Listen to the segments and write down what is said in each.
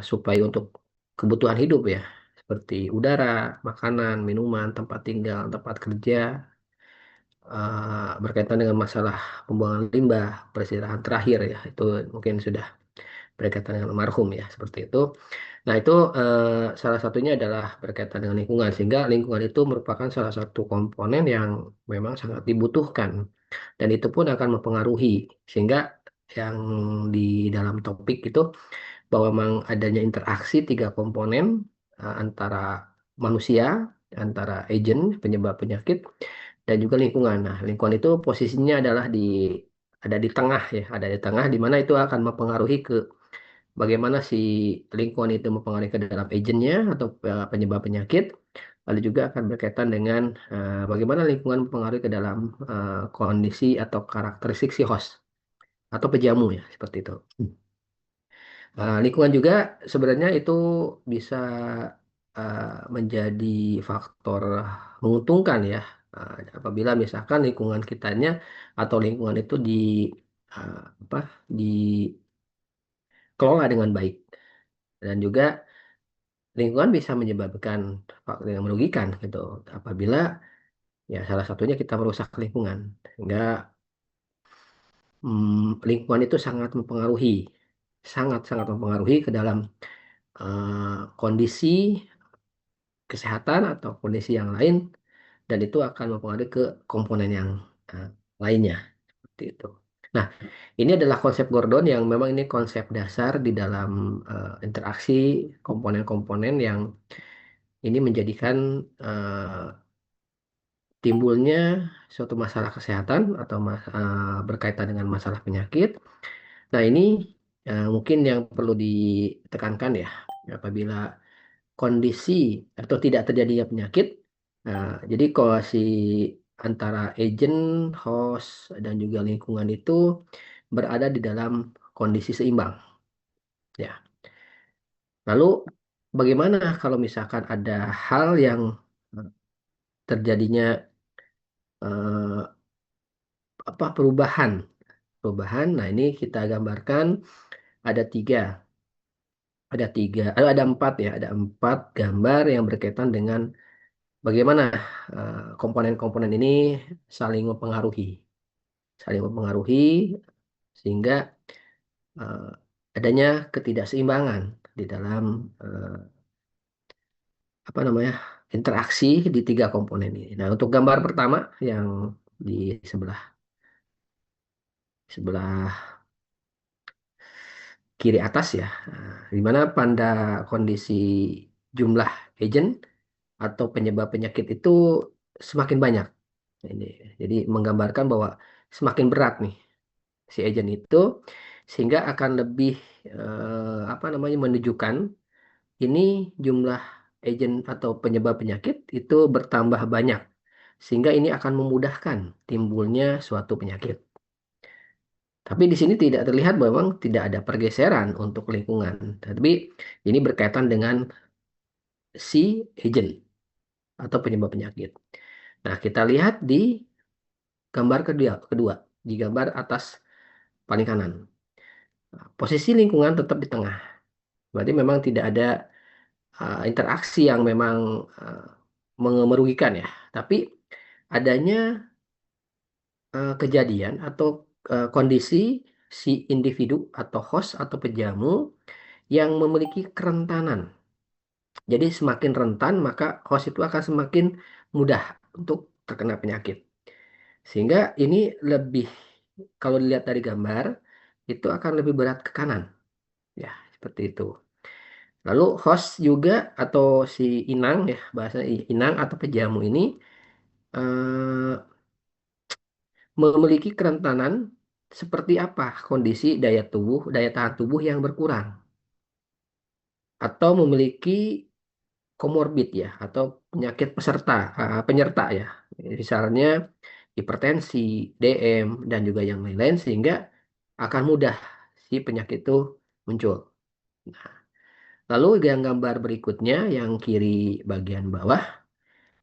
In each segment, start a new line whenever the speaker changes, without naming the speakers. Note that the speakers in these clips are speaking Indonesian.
supaya untuk kebutuhan hidup ya, seperti udara, makanan, minuman, tempat tinggal, tempat kerja, berkaitan dengan masalah pembuangan limbah, peristirahatan terakhir ya, itu mungkin sudah berkaitan dengan almarhum ya, seperti itu. Nah, itu salah satunya adalah berkaitan dengan lingkungan, sehingga lingkungan itu merupakan salah satu komponen yang memang sangat dibutuhkan, dan itu pun akan mempengaruhi, sehingga yang di dalam topik itu bahwa memang adanya interaksi tiga komponen antara manusia, antara agent penyebab penyakit, dan juga lingkungan. Nah, lingkungan itu posisinya adalah ada di tengah ya, ada di tengah di mana itu akan mempengaruhi ke bagaimana si lingkungan itu mempengaruhi ke dalam agentnya atau penyebab penyakit, lalu juga akan berkaitan dengan bagaimana lingkungan mempengaruhi ke dalam kondisi atau karakteristik si host atau pejamu ya, seperti itu. Lingkungan juga sebenarnya itu bisa uh, menjadi faktor menguntungkan ya, apabila misalkan lingkungan kitanya atau lingkungan itu uh, apa dikelola dengan baik, dan juga lingkungan bisa menyebabkan faktor yang merugikan gitu apabila ya salah satunya kita merusak lingkungan, sehingga lingkungan itu sangat sangat mempengaruhi ke dalam kondisi kesehatan atau kondisi yang lain, dan itu akan mempengaruhi ke komponen yang eh, lainnya, seperti itu. Nah, ini adalah konsep Gordon yang memang ini konsep dasar di dalam interaksi komponen-komponen yang ini menjadikan eh, timbulnya suatu masalah kesehatan atau berkaitan dengan masalah penyakit. Nah, ini mungkin yang perlu ditekankan ya, apabila kondisi atau tidak terjadinya penyakit. Nah, jadi kalau si antara agent, host, dan juga lingkungan itu berada di dalam kondisi seimbang. Ya. Lalu bagaimana kalau misalkan ada hal yang eh, terjadinya eh, perubahan, perubahan. Nah, ini kita gambarkan ada ada empat ya, ada empat gambar yang berkaitan dengan bagaimana komponen-komponen ini saling mempengaruhi, saling mempengaruhi sehingga eh, adanya ketidakseimbangan di dalam eh, apa namanya interaksi di tiga komponen ini. Nah, untuk gambar pertama yang di sebelah sebelah kiri atas ya, di mana pada kondisi jumlah agent atau penyebab penyakit itu semakin banyak. Ini jadi menggambarkan bahwa semakin berat nih si agent itu, sehingga akan lebih apa namanya menunjukkan ini jumlah agent atau penyebab penyakit itu bertambah banyak, sehingga ini akan memudahkan timbulnya suatu penyakit. Tapi di sini tidak terlihat bahwa memang tidak ada pergeseran untuk lingkungan, tapi ini berkaitan dengan si agent atau penyebab penyakit. Nah, kita lihat di gambar kedua di gambar atas paling kanan. Posisi lingkungan tetap di tengah. Berarti memang tidak ada interaksi yang memang merugikan ya. Tapi adanya kejadian atau kondisi si individu atau host atau pejamu yang memiliki kerentanan. Jadi semakin rentan maka host itu akan semakin mudah untuk terkena penyakit. Sehingga ini lebih, kalau dilihat dari gambar, itu akan lebih berat ke kanan. Ya, seperti itu. Lalu host juga atau si inang ya, bahasa inang atau pejamu ini eh, memiliki kerentanan seperti apa kondisi daya tahan tubuh yang berkurang, atau memiliki komorbid ya, atau penyakit penyerta ya. Misalnya hipertensi, DM, dan juga yang lain-lain, sehingga akan mudah si penyakit itu muncul. Lalu yang gambar berikutnya yang kiri bagian bawah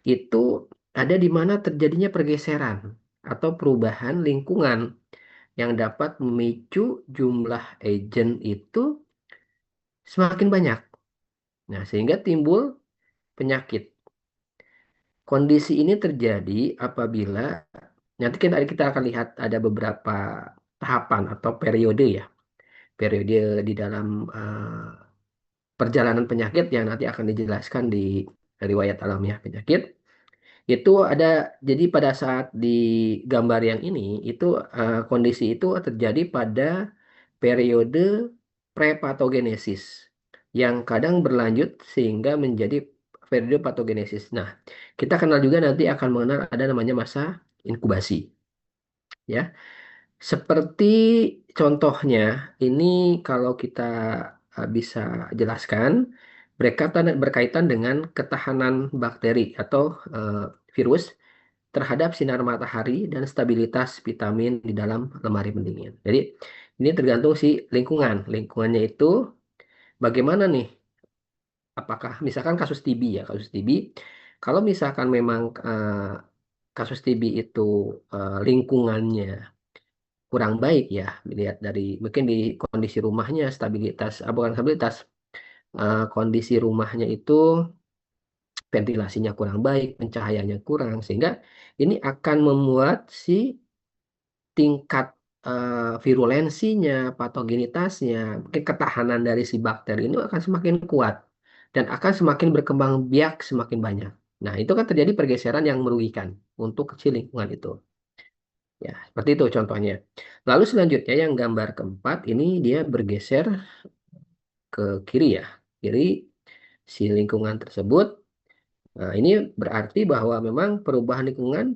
itu ada di mana terjadinya pergeseran atau perubahan lingkungan yang dapat memicu jumlah agent itu semakin banyak. Nah, sehingga timbul penyakit. Kondisi ini terjadi apabila nanti kita akan lihat ada beberapa tahapan atau periode ya, periode di dalam perjalanan penyakit yang nanti akan dijelaskan di riwayat alamiah penyakit. Itu ada, jadi pada saat di gambar yang ini, itu kondisi itu terjadi pada periode prepatogenesis yang kadang berlanjut sehingga menjadi periode patogenesis. Nah, kita kenal juga nanti akan mengenal ada namanya masa inkubasi, ya. Seperti contohnya, ini kalau kita bisa jelaskan, berkaitan dengan ketahanan bakteri atau eh, virus terhadap sinar matahari dan stabilitas vitamin di dalam lemari pendingin. Jadi ini tergantung si lingkungan. Lingkungannya itu bagaimana nih? Apakah misalkan kasus TB ya, kasus TB. Kalau misalkan memang kasus TB itu lingkungannya kurang baik ya, dilihat dari mungkin di kondisi rumahnya stabilitas, bukan stabilitas, kondisi rumahnya itu ventilasinya kurang baik, pencahayaannya kurang, sehingga ini akan membuat si tingkat virulensinya, patogenitasnya, mungkin ketahanan dari si bakteri ini akan semakin kuat dan akan semakin berkembang biak semakin banyak. Nah, itu kan terjadi pergeseran yang merugikan untuk kecil lingkungan itu. Ya, seperti itu contohnya. Lalu selanjutnya yang gambar keempat ini dia bergeser ke kiri ya. Kiri si lingkungan tersebut. Nah, ini berarti bahwa memang perubahan lingkungan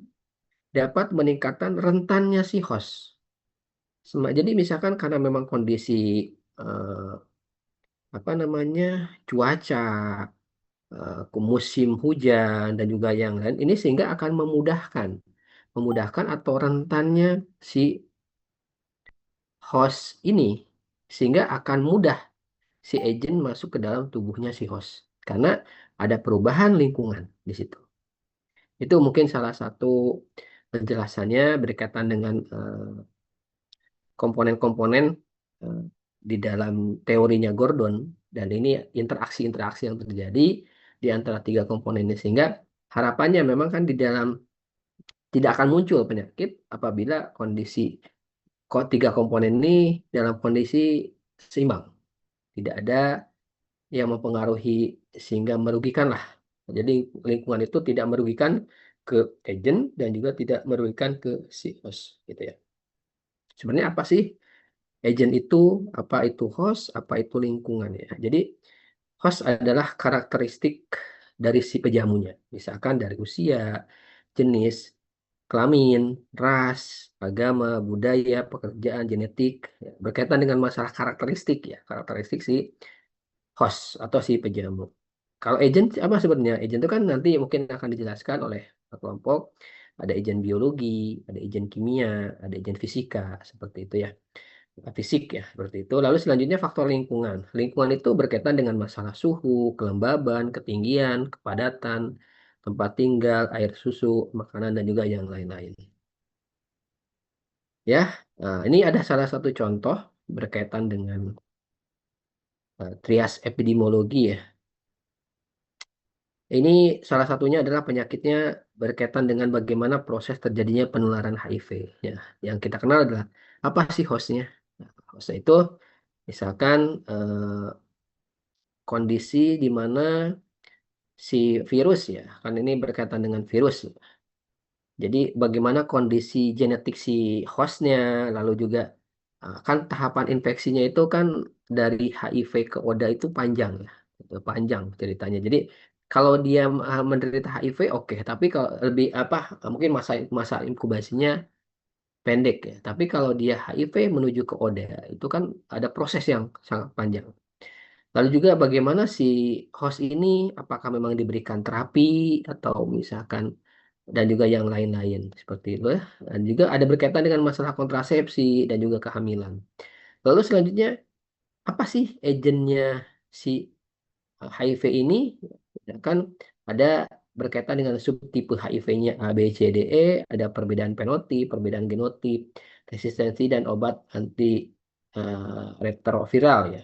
dapat meningkatkan rentannya si host. Jadi misalkan karena memang kondisi eh, apa namanya cuaca, musim hujan dan juga yang lain ini sehingga akan memudahkan atau rentannya si host ini sehingga akan mudah si agent masuk ke dalam tubuhnya si host karena ada perubahan lingkungan di situ. Itu mungkin salah satu penjelasannya berkaitan dengan komponen-komponen eh, di dalam teorinya Gordon dan ini interaksi-interaksi yang terjadi di antara tiga komponen ini sehingga harapannya memang kan di dalam tidak akan muncul penyakit apabila kondisi kok tiga komponen ini dalam kondisi seimbang, tidak ada yang mempengaruhi sehingga merugikan lah. Jadi lingkungan itu tidak merugikan ke agent dan juga tidak merugikan ke si host gitu ya. Sebenarnya apa sih agent itu, apa itu host, apa itu lingkungan ya. Jadi host adalah karakteristik dari si pejamunya. Misalkan dari usia, jenis, kelamin, ras, agama, budaya, pekerjaan, genetik, ya, berkaitan dengan masalah karakteristik ya, karakteristik si host atau si pejamu. Kalau agent apa sebenarnya? Agent itu kan nanti mungkin akan dijelaskan oleh kelompok. Ada agent biologi, ada agent kimia, ada agent fisika, seperti itu ya. Fisik ya, seperti itu. Lalu selanjutnya faktor lingkungan. Lingkungan itu berkaitan dengan masalah suhu, kelembaban, ketinggian, kepadatan, tempat tinggal, air susu, makanan, dan juga yang lain-lain. Ya, nah, ini ada salah satu contoh berkaitan dengan trias epidemiologi ya. Ini salah satunya adalah penyakitnya berkaitan dengan bagaimana proses terjadinya penularan HIV. Ya, yang kita kenal adalah apa sih hostnya? Nah, hostnya itu misalkan kondisi di mana si virus ya, kan ini berkaitan dengan virus. Jadi bagaimana kondisi genetik si hostnya, lalu juga kan tahapan infeksinya itu kan dari HIV ke ODA itu panjang ya, itu panjang ceritanya. Jadi kalau dia menderita HIV oke, tapi kalau lebih apa mungkin masa masa inkubasinya pendek ya. Tapi kalau dia HIV menuju ke ODA itu kan ada proses yang sangat panjang. Lalu juga bagaimana si host ini apakah memang diberikan terapi atau misalkan dan juga yang lain-lain seperti itu ya. Dan juga ada berkaitan dengan masalah kontrasepsi dan juga kehamilan. Lalu selanjutnya apa sih agennya si HIV ini? Ya kan ada berkaitan dengan subtipe HIV-nya A, B, C, D, E, ada perbedaan fenotip, perbedaan genotip, resistensi dan obat anti retroviral ya.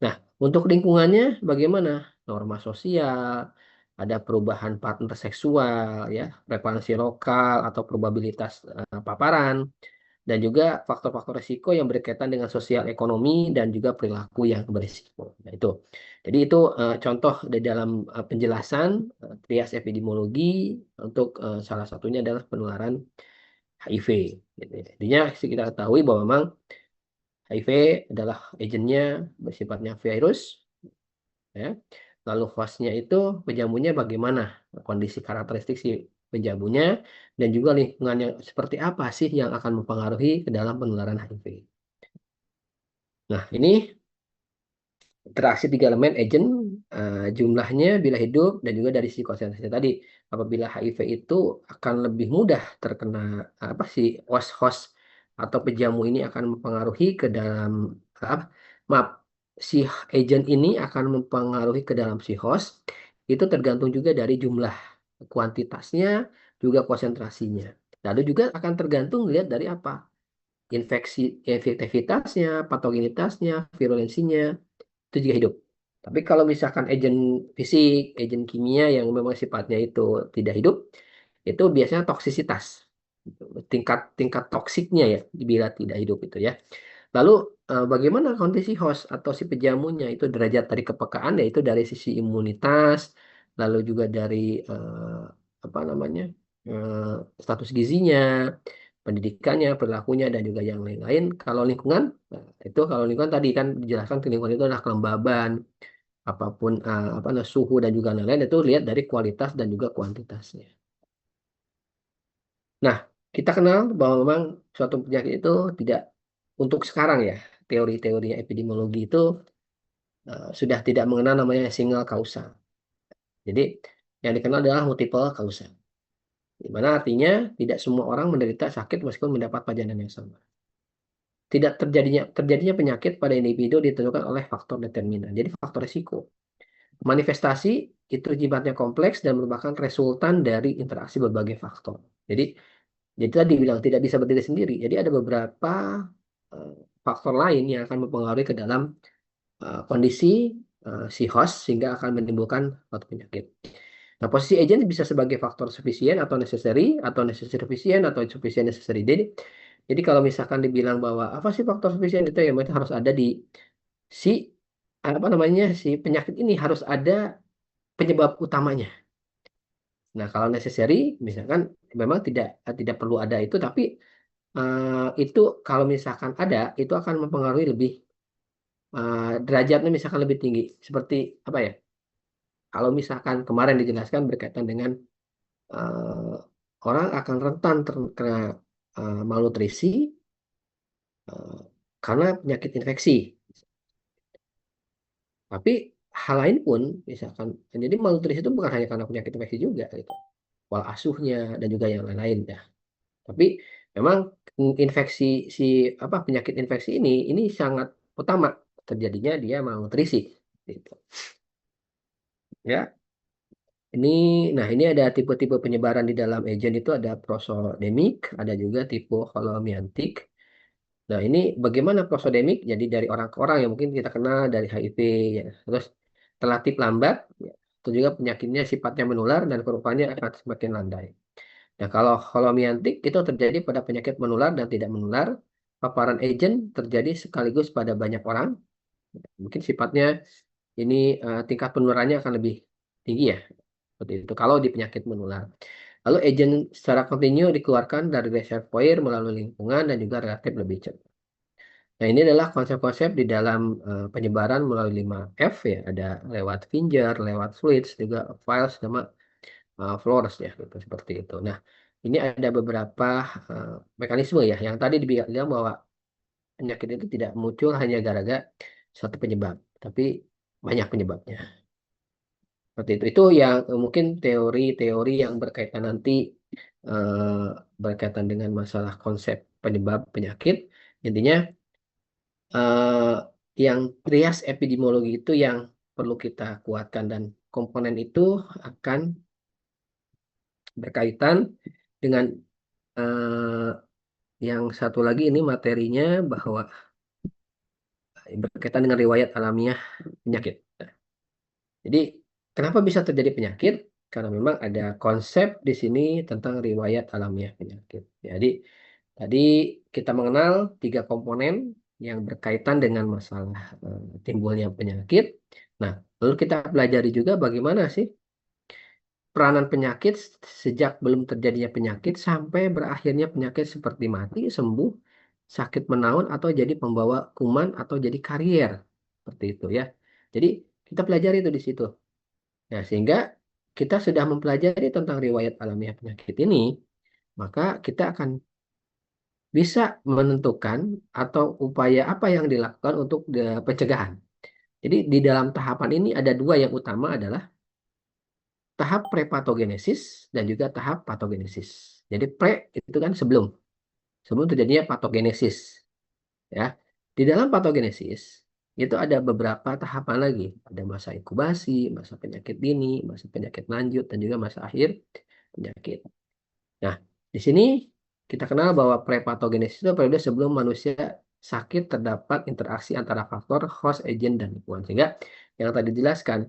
Nah, Untuk lingkungannya bagaimana? Norma sosial, ada perubahan partner seksual, ya, prevalensi lokal atau probabilitas paparan, dan juga faktor-faktor risiko yang berkaitan dengan sosial ekonomi dan juga perilaku yang berisiko. Nah, itu. Jadi itu contoh di dalam penjelasan trias epidemiologi untuk salah satunya adalah penularan HIV. Gitu ya. Intinya kita ketahui bahwa memang HIV adalah agennya bersifatnya virus, ya. Lalu hostnya itu penjamunya bagaimana, kondisi karakteristik si penjamunya, dan juga lingkungan yang seperti apa sih yang akan mempengaruhi ke dalam penularan HIV. Nah, ini interaksi tiga elemen agent, jumlahnya bila hidup dan juga dari si konsentrasi tadi. Apabila HIV itu akan lebih mudah terkena apa sih host-host atau penjamu ini akan mempengaruhi ke dalam apa? Maaf, si agent ini akan mempengaruhi ke dalam si host itu tergantung juga dari jumlah kuantitasnya juga konsentrasinya. Lalu juga akan tergantung lihat dari apa? Infeksi, efektivitasnya, patogenitasnya, virulensinya itu juga hidup. Tapi kalau misalkan agen fisik, agen kimia yang memang sifatnya itu tidak hidup, itu biasanya toksisitas. Tingkat tingkat toksiknya ya, bila tidak hidup itu ya. Lalu bagaimana kondisi host atau si penjamunya itu derajat dari kepekaan yaitu dari sisi imunitas, lalu juga dari apa namanya status gizinya, pendidikannya, perilakunya dan juga yang lain-lain. Kalau lingkungan, nah, itu kalau lingkungan tadi kan dijelaskan ke lingkungan itu adalah kelembaban, apapun apa nah, suhu dan juga lain-lain itu lihat dari kualitas dan juga kuantitasnya. Nah, kita kenal bahwa memang suatu penyakit itu tidak untuk sekarang ya, teori-teori epidemiologi itu sudah tidak mengenal namanya single causa. Jadi yang dikenal adalah multiple causa. Di mana artinya tidak semua orang menderita sakit meskipun mendapat pajanan yang sama. Tidak terjadinya penyakit pada individu ditentukan oleh faktor determinan. Jadi faktor risiko. Manifestasi itu sifatnya kompleks dan merupakan resultan dari interaksi berbagai faktor. Jadi tadi bilang tidak bisa berdiri sendiri. Jadi ada beberapa eh, faktor lain yang akan mempengaruhi ke dalam kondisi si host sehingga akan menimbulkan suatu penyakit. Nah, posisi agent bisa sebagai faktor sufficient atau necessary sufficient atau insufficient necessary. Jadi kalau misalkan dibilang bahwa apa sih faktor sufficient itu yang itu harus ada di si apa namanya si penyakit ini harus ada penyebab utamanya. Nah, kalau necessary misalkan memang tidak perlu ada itu tapi itu kalau misalkan ada itu akan mempengaruhi lebih derajatnya misalkan lebih tinggi seperti apa ya kalau misalkan kemarin dijelaskan berkaitan dengan eh, orang akan rentan terkena malnutrisi eh, karena penyakit infeksi tapi hal lain pun misalkan jadi malnutrisi itu bukan hanya karena penyakit infeksi juga gitu pola asuhnya dan juga yang lain-lain ya tapi memang infeksi si apa penyakit infeksi ini sangat utama terjadinya dia malnutrisi gitu. Ya, ini, nah ini ada tipe-tipe penyebaran di dalam agen itu ada prosodemik, ada juga tipe holomiantik. Nah ini bagaimana prosodemik? Jadi dari orang ke orang yang mungkin kita kenal dari HIV, ya. Terus relatif lambat, ya. Itu juga penyakitnya sifatnya menular dan kurvanya akan semakin landai. Nah kalau holomiantik itu terjadi pada penyakit menular dan tidak menular. Paparan agen terjadi sekaligus pada banyak orang. Mungkin sifatnya ini tingkat penularannya akan lebih tinggi ya. Seperti itu kalau di penyakit menular. Lalu agen secara kontinu dikeluarkan dari reservoir melalui lingkungan dan juga relatif lebih cepat. Nah, ini adalah konsep-konsep di dalam penyebaran melalui 5F ya. Ada lewat finger, lewat fluids, juga files sama floors ya, gitu, seperti itu. Nah, ini ada beberapa eh, mekanisme ya. Yang tadi dibilang bahwa penyakit itu tidak muncul hanya gara-gara satu penyebab, tapi banyak penyebabnya. Seperti itu. Itu yang mungkin teori-teori yang berkaitan nanti eh, berkaitan dengan masalah konsep penyebab penyakit. Intinya eh, yang trias epidemiologi itu yang perlu kita kuatkan dan komponen itu akan berkaitan dengan yang satu lagi ini materinya bahwa berkaitan dengan riwayat alamiah penyakit. Nah, jadi kenapa bisa terjadi penyakit? Karena memang ada konsep di sini tentang riwayat alamiah penyakit. Jadi tadi kita mengenal tiga komponen yang berkaitan dengan masalah timbulnya penyakit. Nah, lalu kita pelajari juga bagaimana sih peranan penyakit sejak belum terjadinya penyakit sampai berakhirnya penyakit seperti mati, sembuh, sakit menaun, atau jadi pembawa kuman atau jadi karier. Seperti itu ya. Jadi kita pelajari itu di situ. Nah, sehingga kita sudah mempelajari tentang riwayat alamiah penyakit ini, maka kita akan bisa menentukan atau upaya apa yang dilakukan untuk pencegahan. Jadi di dalam tahapan ini ada dua yang utama adalah tahap prepatogenesis dan juga tahap patogenesis. Jadi pre itu kan sebelum terjadinya patogenesis ya. Di dalam patogenesis itu ada beberapa tahapan lagi. Ada masa inkubasi, masa penyakit dini, masa penyakit lanjut dan juga masa akhir penyakit. Nah, di sini kita kenal bahwa prepatogenesis itu periode sebelum manusia sakit terdapat interaksi antara faktor, host, agent, dan lingkungan. Sehingga yang tadi dijelaskan,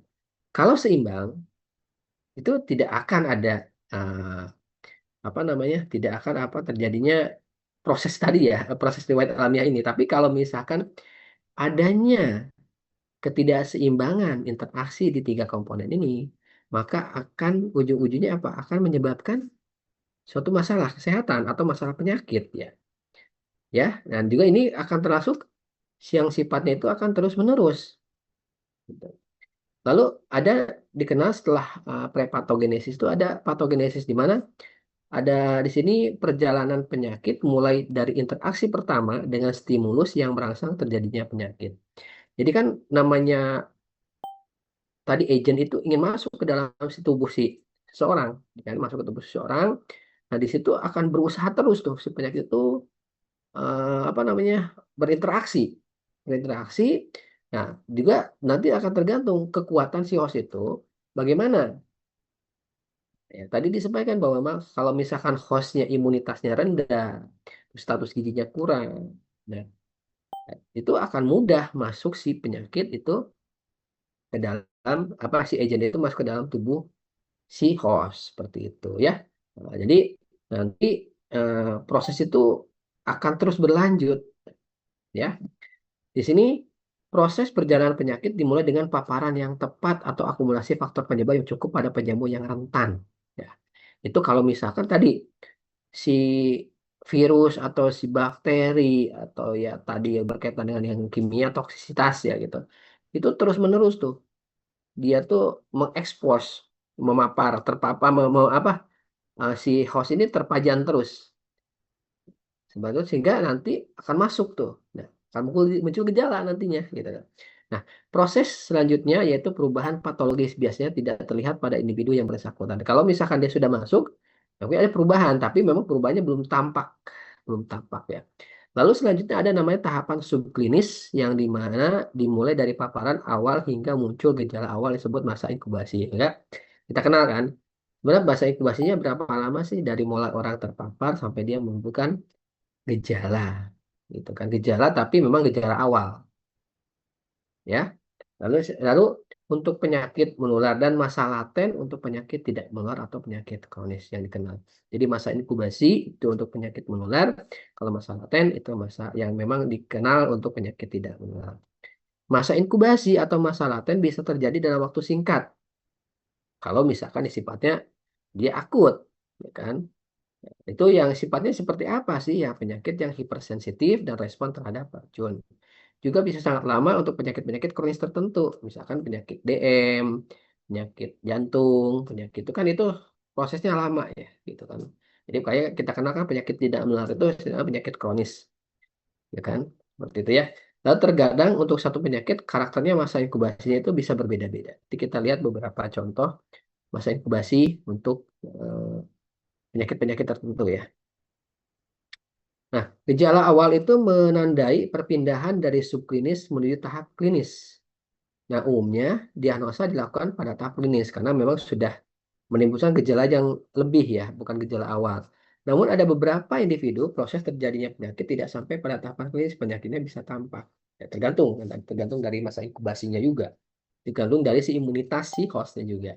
kalau seimbang itu tidak akan ada eh, apa namanya, tidak akan apa terjadinya proses tadi ya, proses riwayat alamiah ini. Tapi kalau misalkan adanya ketidakseimbangan interaksi di tiga komponen ini, maka akan ujung-ujungnya apa? Akan menyebabkan suatu masalah kesehatan atau masalah penyakit ya. Ya, dan juga ini akan termasuk yang sifatnya itu akan terus menerus. Gitu. Lalu ada dikenal setelah prepatogenesis itu ada patogenesis di mana ada di sini perjalanan penyakit mulai dari interaksi pertama dengan stimulus yang merangsang terjadinya penyakit. Jadi kan namanya tadi agent itu ingin masuk ke dalam si tubuh si seseorang, kan masuk ke tubuh seseorang. Nah, di situ akan berusaha terus tuh si penyakit itu apa namanya berinteraksi, berinteraksi. Nah, juga nanti akan tergantung kekuatan si host itu bagaimana. Ya, tadi disampaikan bahwa memang kalau misalkan hostnya imunitasnya rendah, status gizinya kurang, nah, itu akan mudah masuk si penyakit itu ke dalam apa si agent itu masuk ke dalam tubuh si host seperti itu ya. Nah, jadi nanti proses itu akan terus berlanjut ya. Di sini proses perjalanan penyakit dimulai dengan paparan yang tepat atau akumulasi faktor penyebab yang cukup pada penyembuh yang rentan. Ya. Itu kalau misalkan tadi si virus atau si bakteri atau ya tadi yang berkaitan dengan yang kimia toksisitas ya gitu. Itu terus-menerus tuh. Dia tuh mengekspos, memapar, terpapar, apa si host ini terpajan terus. Sebetulnya sehingga nanti akan masuk tuh. Nah, akan muncul gejala nantinya gitu kan. Nah, proses selanjutnya yaitu perubahan patologis biasanya tidak terlihat pada individu yang bersangkutan. Kalau misalkan dia sudah masuk, tapi ada perubahan, tapi memang perubahannya belum tampak, belum tampak ya. Lalu selanjutnya ada namanya tahapan subklinis yang dimana dimulai dari paparan awal hingga muncul gejala awal yang disebut masa inkubasi. Enggak? Kita kenal kan? Sebenarnya masa inkubasinya berapa lama sih dari mulai orang terpapar sampai dia menunjukkan gejala gitu kan gejala tapi memang gejala awal ya lalu untuk penyakit menular dan masa laten untuk penyakit tidak menular atau penyakit kronis yang dikenal jadi masa inkubasi itu untuk penyakit menular kalau masa laten itu masa yang memang dikenal untuk penyakit tidak menular masa inkubasi atau masa laten bisa terjadi dalam waktu singkat kalau misalkan sifatnya dia akut ya kan. Itu yang sifatnya seperti apa sih? Ya, penyakit yang hipersensitif dan respon terhadap racun. Juga bisa sangat lama untuk penyakit-penyakit kronis tertentu. Misalkan penyakit DM, penyakit jantung, penyakit itu kan itu prosesnya lama ya, gitu kan. Jadi kayak kita kenal kan penyakit tidak menular itu istilahnya penyakit kronis, ya kan? Seperti itu ya. Lalu terkadang untuk satu penyakit karakternya masa inkubasinya itu bisa berbeda-beda. Jadi kita lihat beberapa contoh masa inkubasi untuk penyakit-penyakit tertentu ya. Nah, gejala awal itu menandai perpindahan dari subklinis menuju tahap klinis. Nah, umumnya diagnosa dilakukan pada tahap klinis karena memang sudah menimbulkan gejala yang lebih ya, bukan gejala awal. Namun ada beberapa individu proses terjadinya penyakit tidak sampai pada tahapan klinis penyakitnya bisa tampak. Ya, tergantung dari masa inkubasinya juga. Tergantung dari si imunitas si hostnya juga.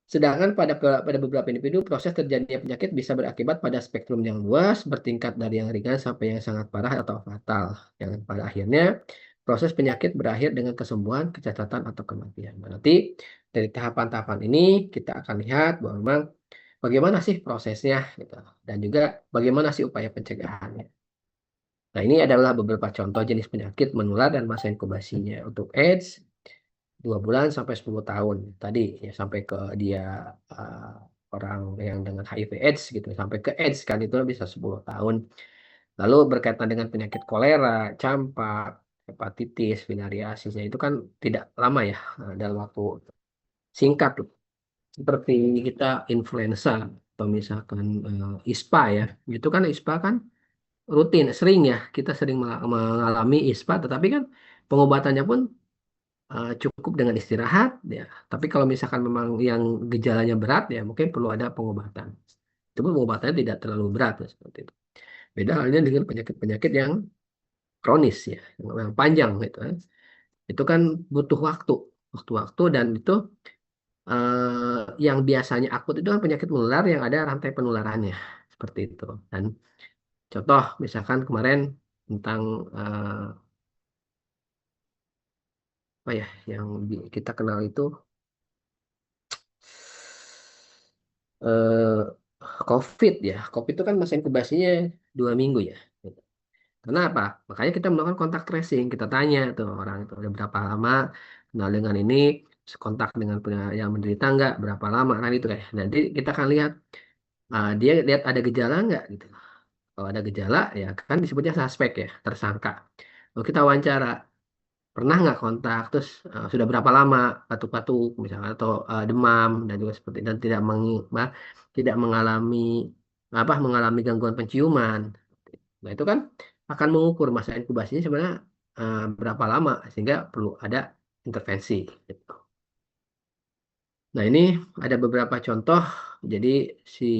Sedangkan pada beberapa individu, proses terjadinya penyakit bisa berakibat pada spektrum yang luas, bertingkat dari yang ringan sampai yang sangat parah atau fatal. Yang pada akhirnya, proses penyakit berakhir dengan kesembuhan, kecacatan, atau kematian. Nah, nanti dari tahapan-tahapan ini kita akan lihat bahwa memang bagaimana sih prosesnya, gitu. Dan juga bagaimana sih upaya pencegahannya. Nah, ini adalah beberapa contoh jenis penyakit menular dan masa inkubasinya. Untuk AIDS, 2 bulan sampai 10 tahun. Tadi ya sampai ke dia uh, orang yang dengan HIV AIDS gitu. Sampai ke AIDS kan itu bisa 10 tahun. Lalu berkaitan dengan penyakit kolera, campak, hepatitis, filariasisnya itu kan tidak lama ya, dalam waktu singkat loh. Seperti kita influenza atau misalkan ISPA ya. Itu kan ISPA kan rutin, sering ya. Kita sering mengalami ISPA, tetapi kan pengobatannya pun cukup dengan istirahat ya. Tapi kalau misalkan memang yang gejalanya berat ya mungkin perlu ada pengobatan. Itu pun pengobatannya tidak terlalu berat ya, seperti itu. Beda halnya dengan penyakit-penyakit yang kronis ya, yang panjang gitu kan. Itu kan butuh waktu dan itu yang biasanya akut itu kan penyakit menular yang ada rantai penularannya seperti itu. Dan contoh misalkan kemarin tentang apa ya yang kita kenal itu eh, COVID ya. COVID itu kan masa inkubasinya 2 minggu ya. Kenapa? Makanya kita melakukan kontak tracing. Kita tanya tuh orang itu udah berapa lama kenal dengan ini, kontak dengan yang menderita nggak, berapa lama kan itu kayak. Nanti kita akan lihat dia lihat ada gejala nggak gitu. Kalau ada gejala ya kan disebutnya suspek ya, tersangka. Lalu kita wawancara, pernah nggak kontak, terus sudah berapa lama batuk-batuk misalnya atau demam dan juga seperti dan tidak mengalami gangguan penciuman. Nah, itu kan akan mengukur masa inkubasinya sebenarnya berapa lama sehingga perlu ada intervensi gitu. Nah, ini ada beberapa contoh. Jadi si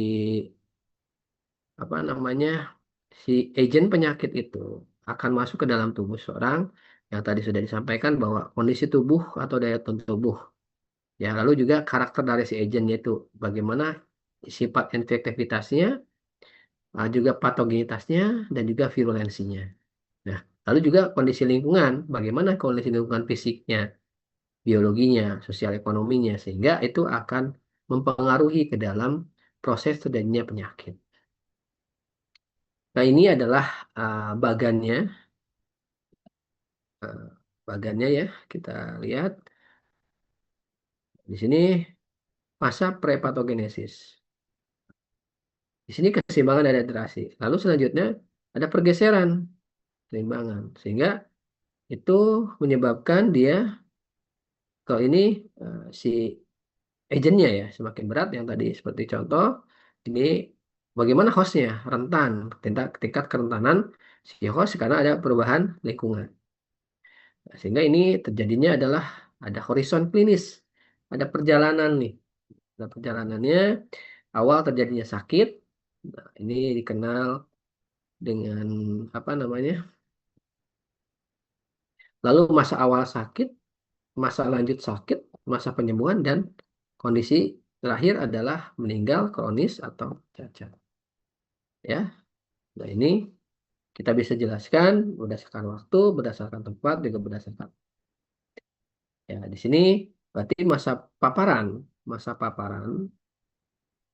apa namanya si agen penyakit itu akan masuk ke dalam tubuh seorang yang tadi sudah disampaikan bahwa kondisi tubuh atau daya tahan tubuh. Ya, lalu juga karakter dari si agennya itu bagaimana sifat infektivitasnya, juga patogenitasnya dan juga virulensinya. Nah, lalu juga kondisi lingkungan, bagaimana kondisi lingkungan fisiknya, biologinya, sosial ekonominya, sehingga itu akan mempengaruhi ke dalam proses terjadinya penyakit. Nah, ini adalah bagannya, uh, bagannya ya, kita lihat di sini masa prepatogenesis. Di sini keseimbangan dan dehidrasi. Lalu selanjutnya ada pergeseran keseimbangan, sehingga itu menyebabkan dia kalau ini si agentnya ya semakin berat yang tadi seperti contoh ini bagaimana hostnya rentan tingkat kerentanan si host karena ada perubahan lingkungan. Nah, sehingga ini terjadinya adalah ada horizon klinis, ada perjalanan nih, ada perjalanannya awal terjadinya sakit. Nah, ini dikenal dengan apa namanya, lalu masa awal sakit, masa lanjut sakit, masa penyembuhan dan kondisi terakhir adalah meninggal kronis atau cacat ya. Nah, ini kita bisa jelaskan berdasarkan waktu, berdasarkan tempat, juga berdasarkan. Ya, di sini berarti masa paparan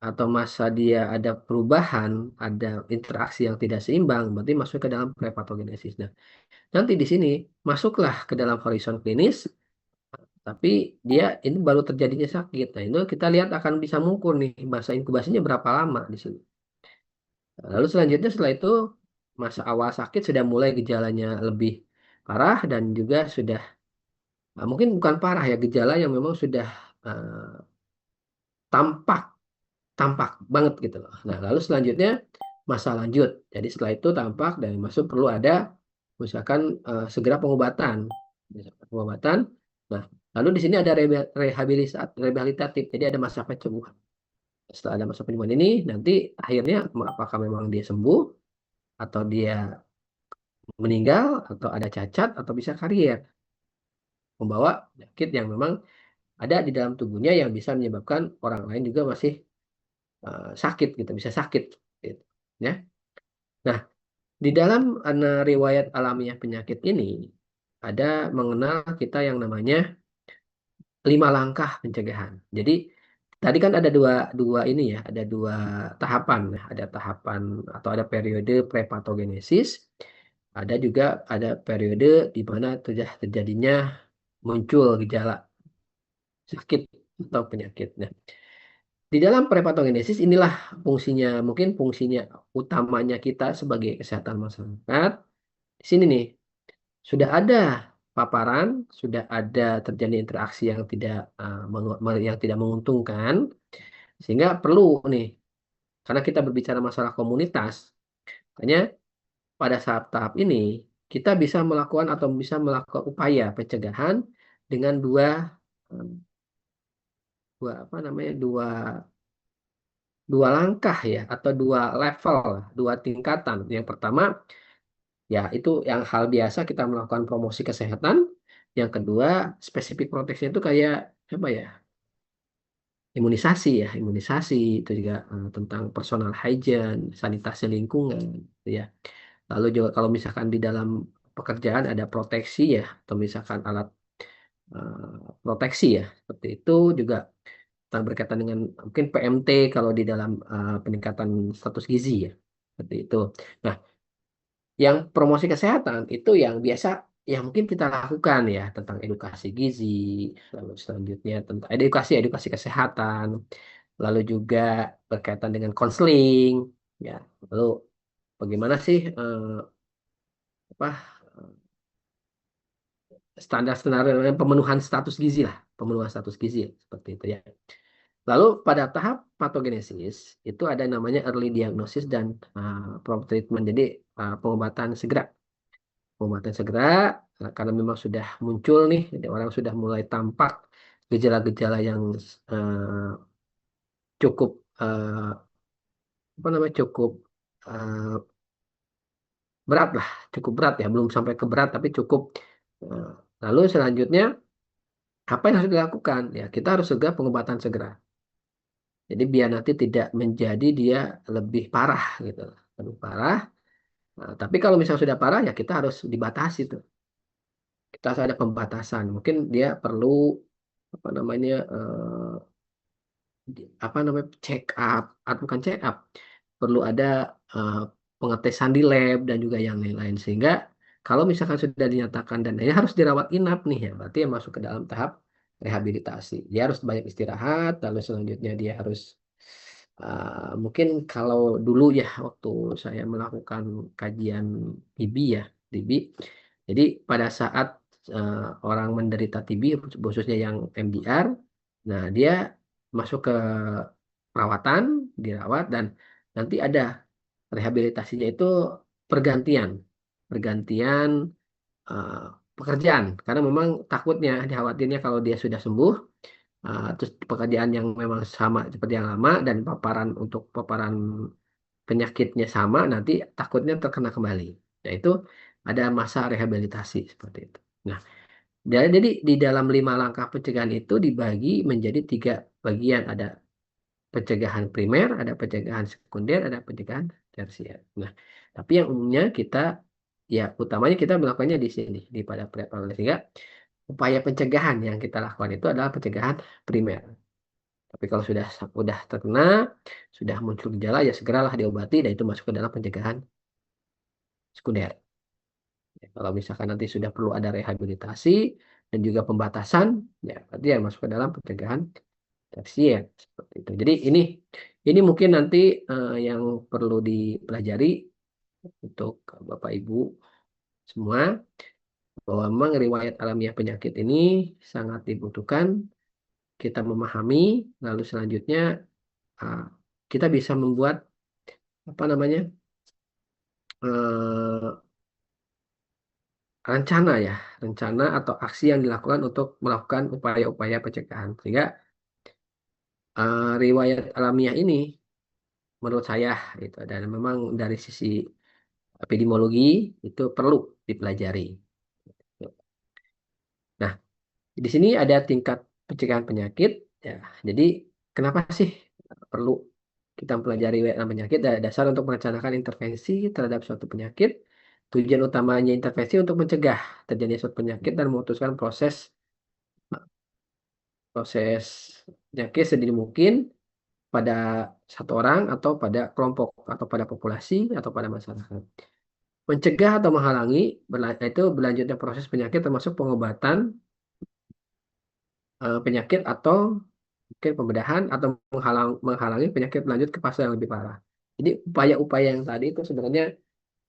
atau masa dia ada perubahan, ada interaksi yang tidak seimbang, berarti masuk ke dalam prepatogenesis. Nah, nanti di sini masuklah ke dalam horizon klinis, tapi dia ini baru terjadinya sakit. Nah, itu kita lihat akan bisa mengukur nih masa inkubasinya berapa lama di sini. Lalu selanjutnya setelah itu masa awal sakit sudah mulai gejalanya lebih parah dan juga sudah mungkin bukan parah ya gejala yang memang sudah eh, tampak tampak banget gitu loh. Nah, lalu selanjutnya masa lanjut. Jadi setelah itu tampak dan masuk perlu ada misalkan segera pengobatan. Misalkan pengobatan. Nah, lalu di sini ada rehabilitatif. Jadi ada masa penyembuhan. Setelah ada masa penyembuhan ini nanti akhirnya apakah memang dia sembuh atau dia meninggal atau ada cacat atau bisa karier, membawa penyakit yang memang ada di dalam tubuhnya yang bisa menyebabkan orang lain juga masih sakit gitu, bisa sakit gitu. Ya. Nah, di dalam riwayat alamiah penyakit ini ada mengenal kita yang namanya 5 langkah pencegahan. Jadi tadi kan ada dua dua ini ya, ada dua tahapan. Ada tahapan atau ada periode prepatogenesis, ada periode di mana terjadinya muncul gejala sakit atau penyakit. Nah, di dalam prepatogenesis inilah mungkin fungsinya utamanya kita sebagai kesehatan masyarakat. Di sini nih, sudah ada paparan, sudah ada terjadi interaksi yang tidak menguntungkan, sehingga perlu nih, karena kita berbicara masalah komunitas, makanya pada saat tahap ini kita bisa melakukan atau bisa melakukan upaya pencegahan dengan eh, dua apa namanya dua langkah ya atau dua level, dua tingkatan. Yang pertama ya itu yang hal biasa kita melakukan promosi kesehatan. Yang kedua spesifik proteksi itu kayak apa ya? Imunisasi itu juga tentang personal hygiene, sanitasi lingkungan, gitu ya. Lalu juga kalau misalkan di dalam pekerjaan ada proteksi ya, atau misalkan alat proteksi ya, seperti itu juga berkaitan dengan mungkin PMT kalau di dalam peningkatan status gizi ya, seperti itu. Nah, yang promosi kesehatan itu yang biasa yang mungkin kita lakukan ya tentang edukasi gizi, lalu selanjutnya tentang edukasi edukasi kesehatan, lalu juga berkaitan dengan konseling, ya. Lalu bagaimana sih apa standar-standar pemenuhan status gizi lah, pemenuhan status gizi seperti itu ya. Lalu pada tahap patogenesis itu ada namanya early diagnosis dan prompt treatment. Jadi pengobatan segera. Pengobatan segera karena memang sudah muncul nih, jadi orang sudah mulai tampak gejala-gejala yang eh, cukup apa namanya cukup eh, berat lah, cukup berat ya, belum sampai ke berat tapi cukup. eh, Lalu selanjutnya apa yang harus dilakukan? Ya kita harus segera pengobatan segera. Jadi biar nanti tidak menjadi dia lebih parah gitu, lebih parah. Nah, tapi kalau misalnya sudah parah ya kita harus dibatasi tuh. Kita harus ada pembatasan. Mungkin dia perlu apa namanya apa namanya check up atau bukan check up, perlu ada eh, pengetesan di lab dan juga yang lain-lain sehingga kalau misalkan sudah dinyatakan dan ini harus dirawat inap nih ya berarti yang masuk ke dalam tahap rehabilitasi. Dia harus banyak istirahat, lalu selanjutnya dia harus mungkin kalau dulu ya waktu saya melakukan kajian TB ya TB, jadi pada saat orang menderita TB khususnya yang MDR, nah dia masuk ke perawatan, dirawat dan nanti ada rehabilitasinya itu pergantian, pergantian eh, pekerjaan karena memang takutnya dikhawatirnya kalau dia sudah sembuh terus pekerjaan yang memang sama seperti yang lama dan paparan penyakitnya sama nanti takutnya terkena kembali. Yaitu ada masa rehabilitasi seperti itu. Nah, jadi di dalam 5 langkah pencegahan itu dibagi menjadi 3 bagian. Ada pencegahan primer, ada pencegahan sekunder, ada pencegahan tersier. Nah, tapi yang umumnya kita ya utamanya kita melakukannya di sini di pada preventif sehingga upaya pencegahan yang kita lakukan itu adalah pencegahan primer. Tapi kalau sudah terkena, sudah muncul gejala ya segeralah diobati dan itu masuk ke dalam pencegahan sekunder. Ya, kalau misalkan nanti sudah perlu ada rehabilitasi dan juga pembatasan, ya berarti yang masuk ke dalam pencegahan tersier seperti itu. Jadi ini mungkin nanti yang perlu dipelajari untuk Bapak Ibu semua bahwa memang riwayat alamiah penyakit ini sangat dibutuhkan kita memahami, lalu selanjutnya uh, kita bisa membuat apa namanya uh, rencana ya, rencana atau aksi yang dilakukan untuk melakukan upaya-upaya pencegahan. Sehingga riwayat alamiah ini menurut saya itu dan memang dari sisi epidemiologi itu perlu dipelajari. Nah, di sini ada tingkat pencegahan penyakit. Ya, jadi kenapa sih perlu kita mempelajari WNA penyakit? Ada dasar untuk merencanakan intervensi terhadap suatu penyakit. Tujuan utamanya intervensi untuk mencegah terjadinya suatu penyakit dan memutuskan proses proses penyakit sedini mungkin pada satu orang atau pada kelompok atau pada populasi atau pada masyarakat. Mencegah atau menghalangi itu berlanjutnya proses penyakit termasuk pengobatan penyakit atau mungkin pembedahan atau menghalangi penyakit lanjut ke fase yang lebih parah. Jadi upaya-upaya yang tadi itu sebenarnya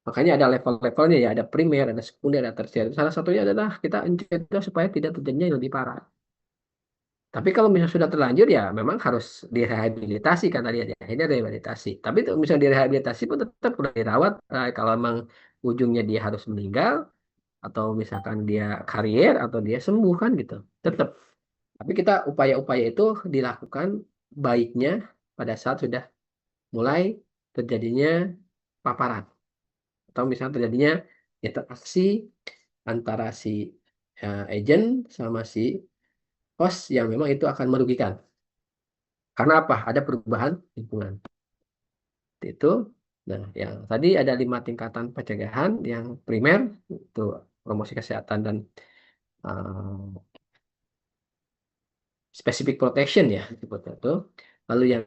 makanya ada level-levelnya ya, ada primer, ada sekunder, ada tersier. Salah satunya adalah kita mencegah supaya tidak terjadinya yang lebih parah. Tapi kalau misalnya sudah terlanjur ya memang harus direhabilitasi kan tadi ya. Ini rehabilitasi. Tapi itu misalnya direhabilitasi pun tetap perlu dirawat. Kalau memang ujungnya dia harus meninggal atau misalkan dia karier atau dia sembuh kan gitu. Tetap. Tapi kita upaya-upaya itu dilakukan baiknya pada saat sudah mulai terjadinya paparan atau misalnya terjadinya interaksi antara si agent sama si host yang memang itu akan merugikan. Karena apa? Ada perubahan lingkungan. Itu. Nah, yang tadi ada 5 tingkatan pencegahan. Yang primer itu promosi kesehatan dan uh, specific protection ya disebutnya itu. Lalu yang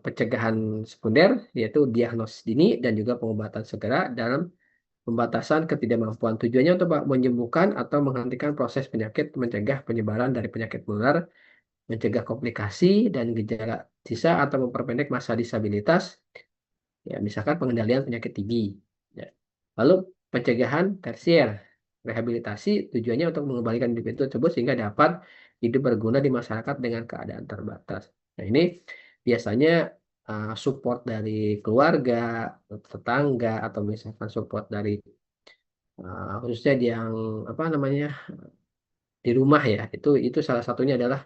pencegahan sekunder yaitu diagnosis dini dan juga pengobatan segera dalam pembatasan ketidakmampuan. Tujuannya untuk menyembuhkan atau menghentikan proses penyakit, mencegah penyebaran dari penyakit menular, mencegah komplikasi dan gejala sisa atau memperpendek masa disabilitas. Ya, misalkan pengendalian penyakit TB. Ya. Lalu pencegahan tersier, rehabilitasi tujuannya untuk mengembalikan individu tersebut sehingga dapat hidup berguna di masyarakat dengan keadaan terbatas. Nah, ini biasanya support dari keluarga, tetangga, atau misalkan support dari khususnya di yang apa namanya di rumah ya. Itu salah satunya adalah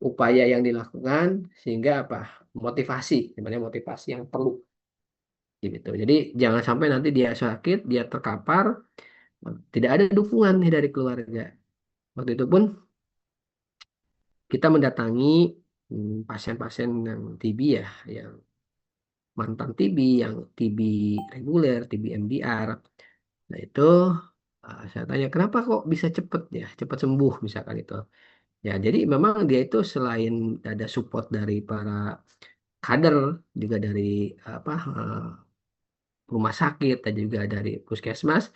upaya yang dilakukan sehingga apa motivasi, sebenarnya motivasi yang perlu gitu. Jadi jangan sampai nanti dia sakit, dia terkapar, tidak ada dukungan nih dari keluarga. Waktu itu pun kita mendatangi pasien-pasien yang TB ya, yang mantan TB, yang TB reguler, TB MDR. Nah itu saya tanya kenapa kok bisa cepet ya, cepet sembuh misalkan itu. Ya jadi memang dia itu selain ada support dari para kader, juga dari apa rumah sakit dan juga dari puskesmas.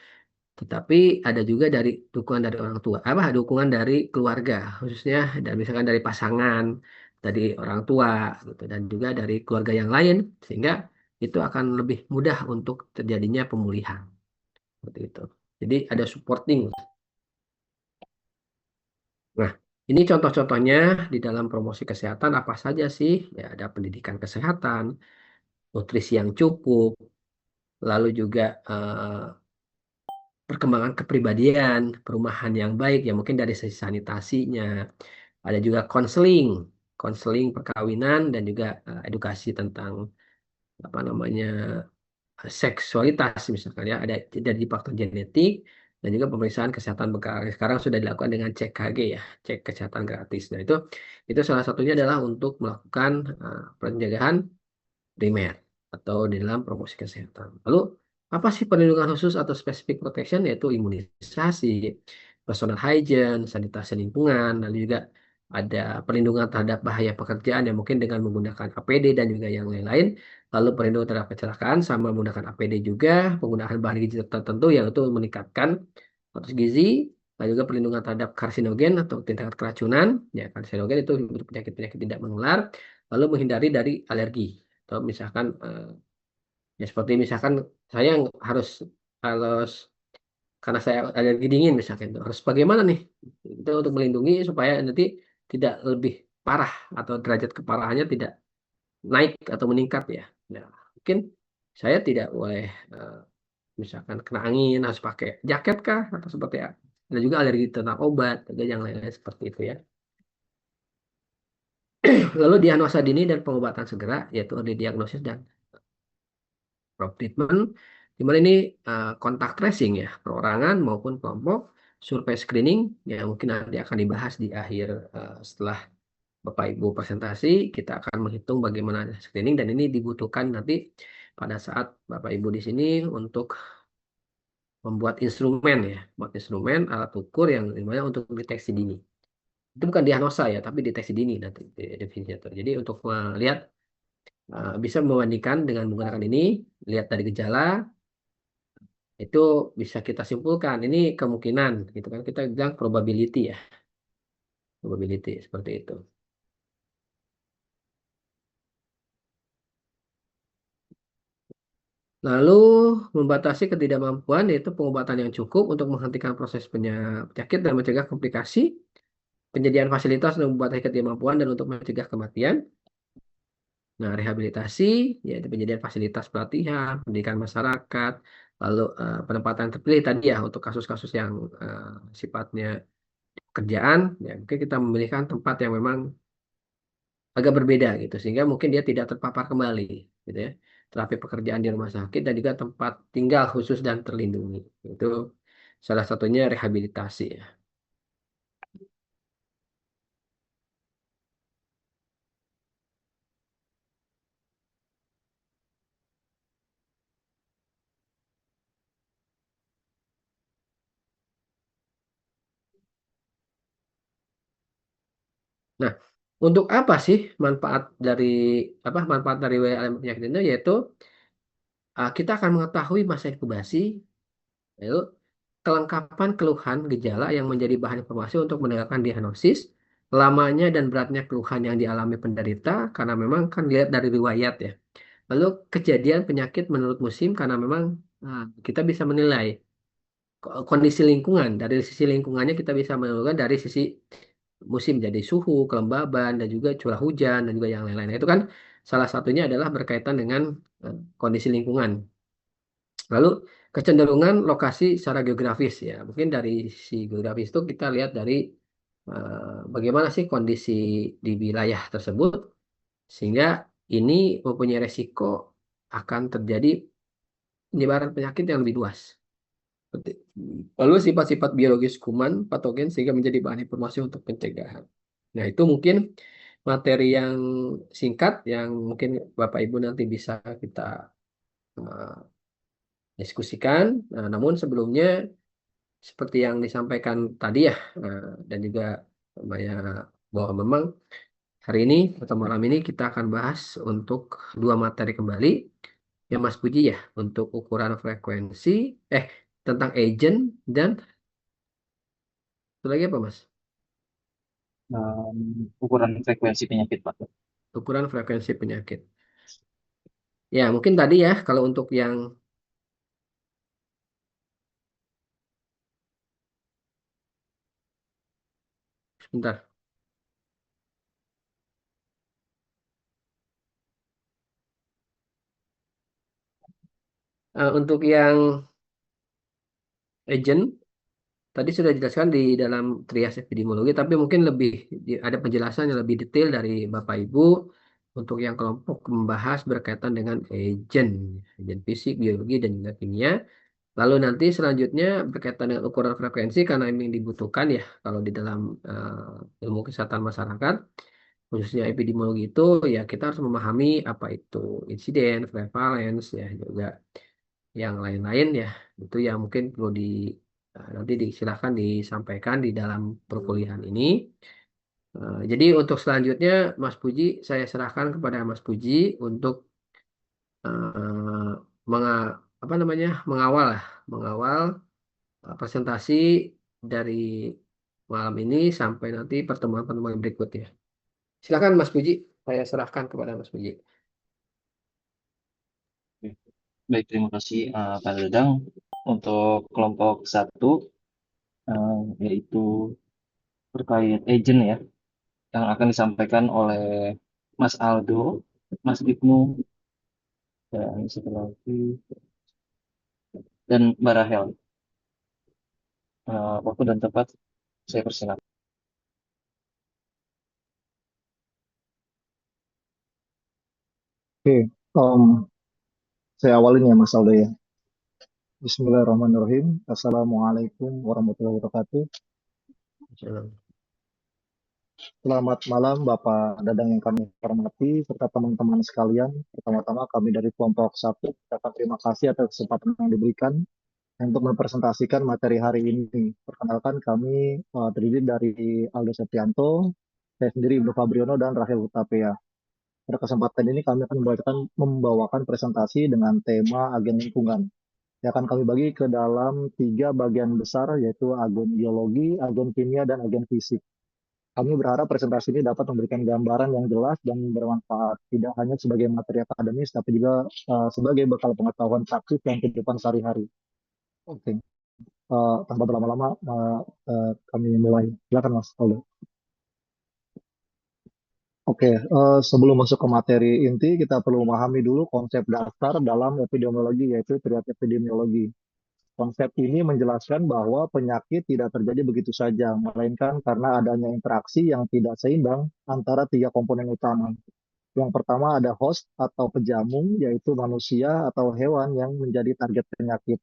Tetapi ada juga dari dukungan dari orang tua, apa dukungan dari keluarga khususnya dan misalkan dari pasangan, dari orang tua gitu dan juga dari keluarga yang lain sehingga itu akan lebih mudah untuk terjadinya pemulihan seperti itu. Jadi ada supporting. Nah, ini contoh-contohnya di dalam promosi kesehatan apa saja sih? Ya, ada pendidikan kesehatan, nutrisi yang cukup, lalu juga perkembangan kepribadian, perumahan yang baik ya mungkin dari sisi sanitasinya. Ada juga konseling, konseling perkawinan dan juga edukasi tentang apa namanya seksualitas misalkan ya. Ada dari faktor genetik dan juga pemeriksaan kesehatan bekal. Sekarang sudah dilakukan dengan cek KG ya, cek kesehatan gratis. Nah itu salah satunya adalah untuk melakukan pencegahan primer atau di dalam promosi kesehatan. Lalu apa sih perlindungan khusus atau specific protection yaitu imunisasi, personal hygiene, sanitasi lingkungan, lalu juga ada perlindungan terhadap bahaya pekerjaan yang mungkin dengan menggunakan APD dan juga yang lain-lain. Lalu perlindungan terhadap kecelakaan sama menggunakan APD juga, penggunaan bahan gizi tertentu yang itu meningkatkan status gizi, lalu juga perlindungan terhadap karsinogen atau tingkat keracunan. Ya, karsinogen itu penyakit-penyakit tidak menular, lalu menghindari dari alergi. Atau misalkan ya seperti misalkan saya harus harus karena saya alergi dingin misalkan itu harus bagaimana nih itu untuk melindungi supaya nanti tidak lebih parah atau derajat keparahannya tidak naik atau meningkat ya. Nah, mungkin saya tidak boleh misalkan kena angin harus pakai jaket kah atau seperti apa. Ada juga alergi tentang obat, ada yang lain-lain seperti itu ya. Lalu diagnosa dini dan pengobatan segera yaitu early diagnosis dan prompt treatment Di mana ini kontak tracing ya, perorangan maupun kelompok, survei screening yang mungkin nanti akan dibahas di akhir setelah Bapak Ibu presentasi, kita akan menghitung bagaimana screening dan ini dibutuhkan nanti pada saat Bapak Ibu di sini untuk membuat instrumen ya, buat instrumen alat ukur yang dimana untuk deteksi dini. Itu bukan diagnosa ya, tapi deteksi dini nanti definisinya tuh. Jadi untuk melihat bisa membandingkan dengan menggunakan ini, lihat dari gejala itu bisa kita simpulkan ini kemungkinan gitu kan kita bilang probability ya, probability seperti itu. Lalu membatasi ketidakmampuan yaitu pengobatan yang cukup untuk menghentikan proses penyakit dan mencegah komplikasi, penyediaan fasilitas untuk membatasi ketidakmampuan dan untuk mencegah kematian. Nah, rehabilitasi yaitu penyediaan fasilitas pelatihan, pendidikan masyarakat, lalu penempatan terpilih tadi ya untuk kasus-kasus yang sifatnya kerjaan, ya mungkin kita memilihkan tempat yang memang agak berbeda gitu sehingga mungkin dia tidak terpapar kembali gitu ya. Terapi pekerjaan di rumah sakit dan juga tempat tinggal khusus dan terlindungi. Itu salah satunya rehabilitasi ya. Nah, untuk apa sih manfaat dari WLM penyakit itu yaitu kita akan mengetahui masa inkubasi, lalu kelengkapan keluhan gejala yang menjadi bahan informasi untuk menegakkan diagnosis, lamanya dan beratnya keluhan yang dialami penderita karena memang kan dilihat dari riwayat ya. Lalu kejadian penyakit menurut musim karena memang kita bisa menilai kondisi lingkungan. Dari sisi lingkungannya kita bisa menentukan dari sisi musim jadi suhu, kelembaban dan juga curah hujan dan juga yang lain-lain. Nah, itu kan salah satunya adalah berkaitan dengan kondisi lingkungan. Lalu kecenderungan lokasi secara geografis ya. Mungkin dari sisi geografis itu kita lihat dari bagaimana sih kondisi di wilayah tersebut sehingga ini mempunyai resiko akan terjadi penyebaran penyakit yang lebih luas. Lalu sifat-sifat biologis kuman patogen sehingga menjadi bahan informasi untuk pencegahan. Nah, itu mungkin materi yang singkat yang mungkin Bapak Ibu nanti bisa kita eh, diskusikan. Nah, namun sebelumnya seperti yang disampaikan tadi ya dan juga Maya bahwa memang hari ini atau malam ini kita akan bahas untuk dua materi kembali ya Mas Puji ya untuk ukuran frekuensi eh tentang agent dan satu lagi apa Mas?
ukuran frekuensi penyakit, Pak.
Ukuran frekuensi penyakit. Ya, mungkin tadi ya kalau untuk yang sebentar. Untuk yang agent tadi sudah dijelaskan di dalam trias epidemiologi, tapi mungkin lebih ada penjelasan yang lebih detail dari Bapak Ibu untuk yang kelompok membahas berkaitan dengan agent, agent fisik, biologi, dan juga kimia. Lalu nanti selanjutnya berkaitan dengan ukuran frekuensi karena ini dibutuhkan ya kalau di dalam ilmu kesehatan masyarakat, khususnya epidemiologi itu ya kita harus memahami apa itu insiden, prevalence ya juga yang lain-lain ya itu yang mungkin perlu nanti silakan disampaikan di dalam perkuliahan ini. Jadi untuk selanjutnya Mas Puji saya serahkan kepada Mas Puji untuk eh, apa namanya mengawal presentasi dari malam ini sampai nanti pertemuan-pertemuan berikutnya. Silakan Mas Puji, saya serahkan kepada Mas Puji.
Oke. Baik, terima kasih Pak Dadang. Untuk kelompok satu, yaitu terkait agent ya, yang akan disampaikan oleh Mas Aldo, Mas Ibnu, dan satu lagi, dan Mbak Rahel. Waktu dan tempat saya persilakan.
Oke, um, saya awalin ya Mas Aldo ya. Bismillahirrahmanirrahim. Assalamualaikum warahmatullahi wabarakatuh. Selamat malam Bapak Dadang yang kami hormati serta teman-teman sekalian. Pertama-tama kami dari kelompok 1 ucapkan terima kasih atas kesempatan yang diberikan untuk mempresentasikan materi hari ini. Perkenalkan kami terdiri dari Aldo Septianto, saya sendiri Ibnu Fabriono dan Rahel Hutapea. Pada kesempatan ini kami akan membawakan presentasi dengan tema agen lingkungan. Yang akan kami bagi ke dalam 3 bagian besar, yaitu agen biologi, agen kimia, dan agen fisik. Kami berharap presentasi ini dapat memberikan gambaran yang jelas dan bermanfaat, tidak hanya sebagai materi akademis, tapi juga sebagai bekal pengetahuan praktis dan kehidupan sehari-hari. Oke, tanpa berlama-lama, kami mulai. Silakan Mas Aldo. Oke, sebelum masuk ke materi inti, kita perlu memahami dulu konsep dasar dalam epidemiologi, yaitu triad epidemiologi. Konsep ini menjelaskan bahwa penyakit tidak terjadi begitu saja, melainkan karena adanya interaksi yang tidak seimbang antara 3 komponen utama. Yang pertama ada host atau pejamu, yaitu manusia atau hewan yang menjadi target penyakit.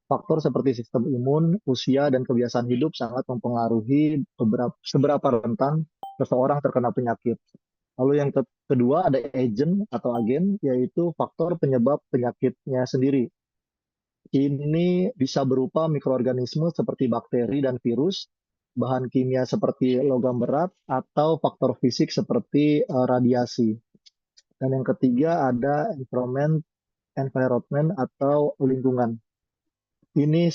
Faktor seperti sistem imun, usia, dan kebiasaan hidup sangat mempengaruhi seberapa rentan seseorang terkena penyakit. Lalu yang kedua ada agent atau agen, yaitu faktor penyebab penyakitnya sendiri. Ini bisa berupa mikroorganisme seperti bakteri dan virus, bahan kimia seperti logam berat, atau faktor fisik seperti radiasi. Dan yang ketiga ada environment atau lingkungan. Ini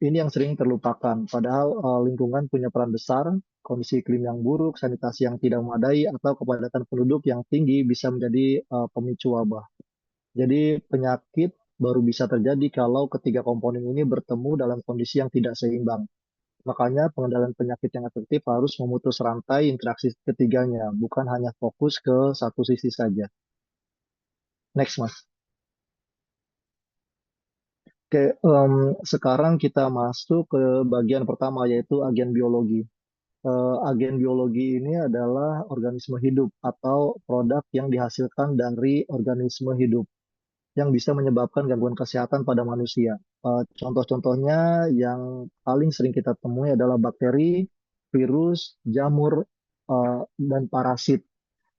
yang sering terlupakan, padahal lingkungan punya peran besar. Kondisi iklim yang buruk, sanitasi yang tidak memadai, atau kepadatan penduduk yang tinggi bisa menjadi pemicu wabah. Jadi penyakit baru bisa terjadi kalau ketiga komponen ini bertemu dalam kondisi yang tidak seimbang. Makanya pengendalian penyakit yang efektif harus memutus rantai interaksi ketiganya, bukan hanya fokus ke satu sisi saja. Next, Mas. Oke, sekarang kita masuk ke bagian pertama, yaitu agen biologi. Agen biologi ini adalah organisme hidup atau produk yang dihasilkan dari organisme hidup yang bisa menyebabkan gangguan kesehatan pada manusia. Contoh-contohnya yang paling sering kita temui adalah bakteri, virus, jamur, dan parasit.